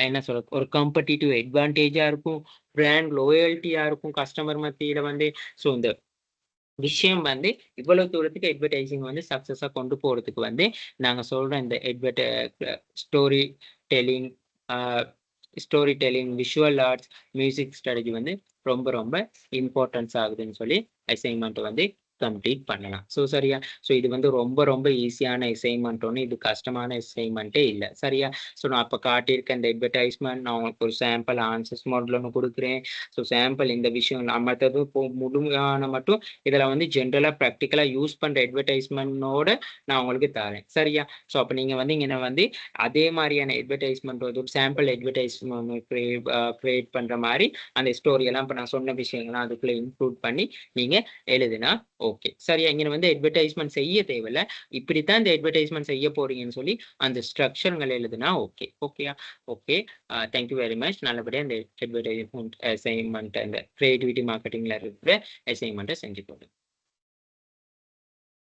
என்ன சொல்றது, ஒரு காம்படிட்டிவ் அட்வான்டேஜா இருக்கும். பிராண்ட் லாயல்டியா இருக்கும் கஸ்டமர் மத்தியில வந்து. ஸோ இந்த விஷயம் வந்து இவ்வளவு தூரத்துக்கு அட்வர்டைசிங் வந்து சக்சஸா கொண்டு போறதுக்கு வந்து நாங்க சொல்ற இந்த story telling, ah story telling, visual arts, music strategy வந்து ரொம்ப ரொம்ப இம்பார்ட்டன்ஸ் ஆகுதுன்னு சொல்லி அசைன்மென்ட் வந்து கம்ப்ளீட் பண்ணலாம். சரியா? இது வந்து ரொம்ப ரொம்ப ஈஸியான அசைன்மென்ட் ஒண்ணு. இது கஷ்டமான அசைன்மென்ட்டே இல்ல. சரியா? நான் அப்ப காட்டியிருக்க இந்த அட்வர்டைஸ்மென்ட் நான் உங்களுக்கு ஒரு சாம்பிள் ஆன்சர்ஸ் மாடல் ஒண்ணு குடுக்குறேன். சாம்பிள் இந்த விஷயம் மத்தது முழுமையான மட்டும் இதுல வந்து ஜெனரலா பிராக்டிகலா யூஸ் பண்ற அட்வர்டைஸ்மென்ட்டோட நான் உங்களுக்கு தரேன். சரியா? அப்ப நீங்க வந்து இங்க வந்து அதே மாரியான அட்வர்டைஸ்மென்ட் ஒரு சாம்பிள் அட்வர்டைஸ்மென்ட் கிரியேட் பண்ற மாரி அந்த ஸ்டோரி எல்லாம் இப்ப நான் சொன்ன விஷயங்கள்லாம் அதுக்குள்ள இன்க்ளூட் பண்ணி நீங்க எழுதினா ஓகே. சரியா? இங்க வந்து அட்வர்டைஸ்மென்ட் செய்ய தேவையில்ல. இப்படித்தான் இந்த அட்வர்டைஸ்மென்ட் செய்ய போறீங்கன்னு சொல்லி அந்த ஸ்ட்ரக்சர்ங்கள் எழுதுனா ஓகே. ஓகேயா? Okay. Thank you very much. நல்லபடியா இந்த அட்வர்டைஸ்மென்ட் அசைன்மென்ட் அந்த கிரியேட்டிவிட்டி மார்க்கெட்டிங்ல இருக்கிற அசைன்மென்ட்ட செஞ்சு கொடுங்க.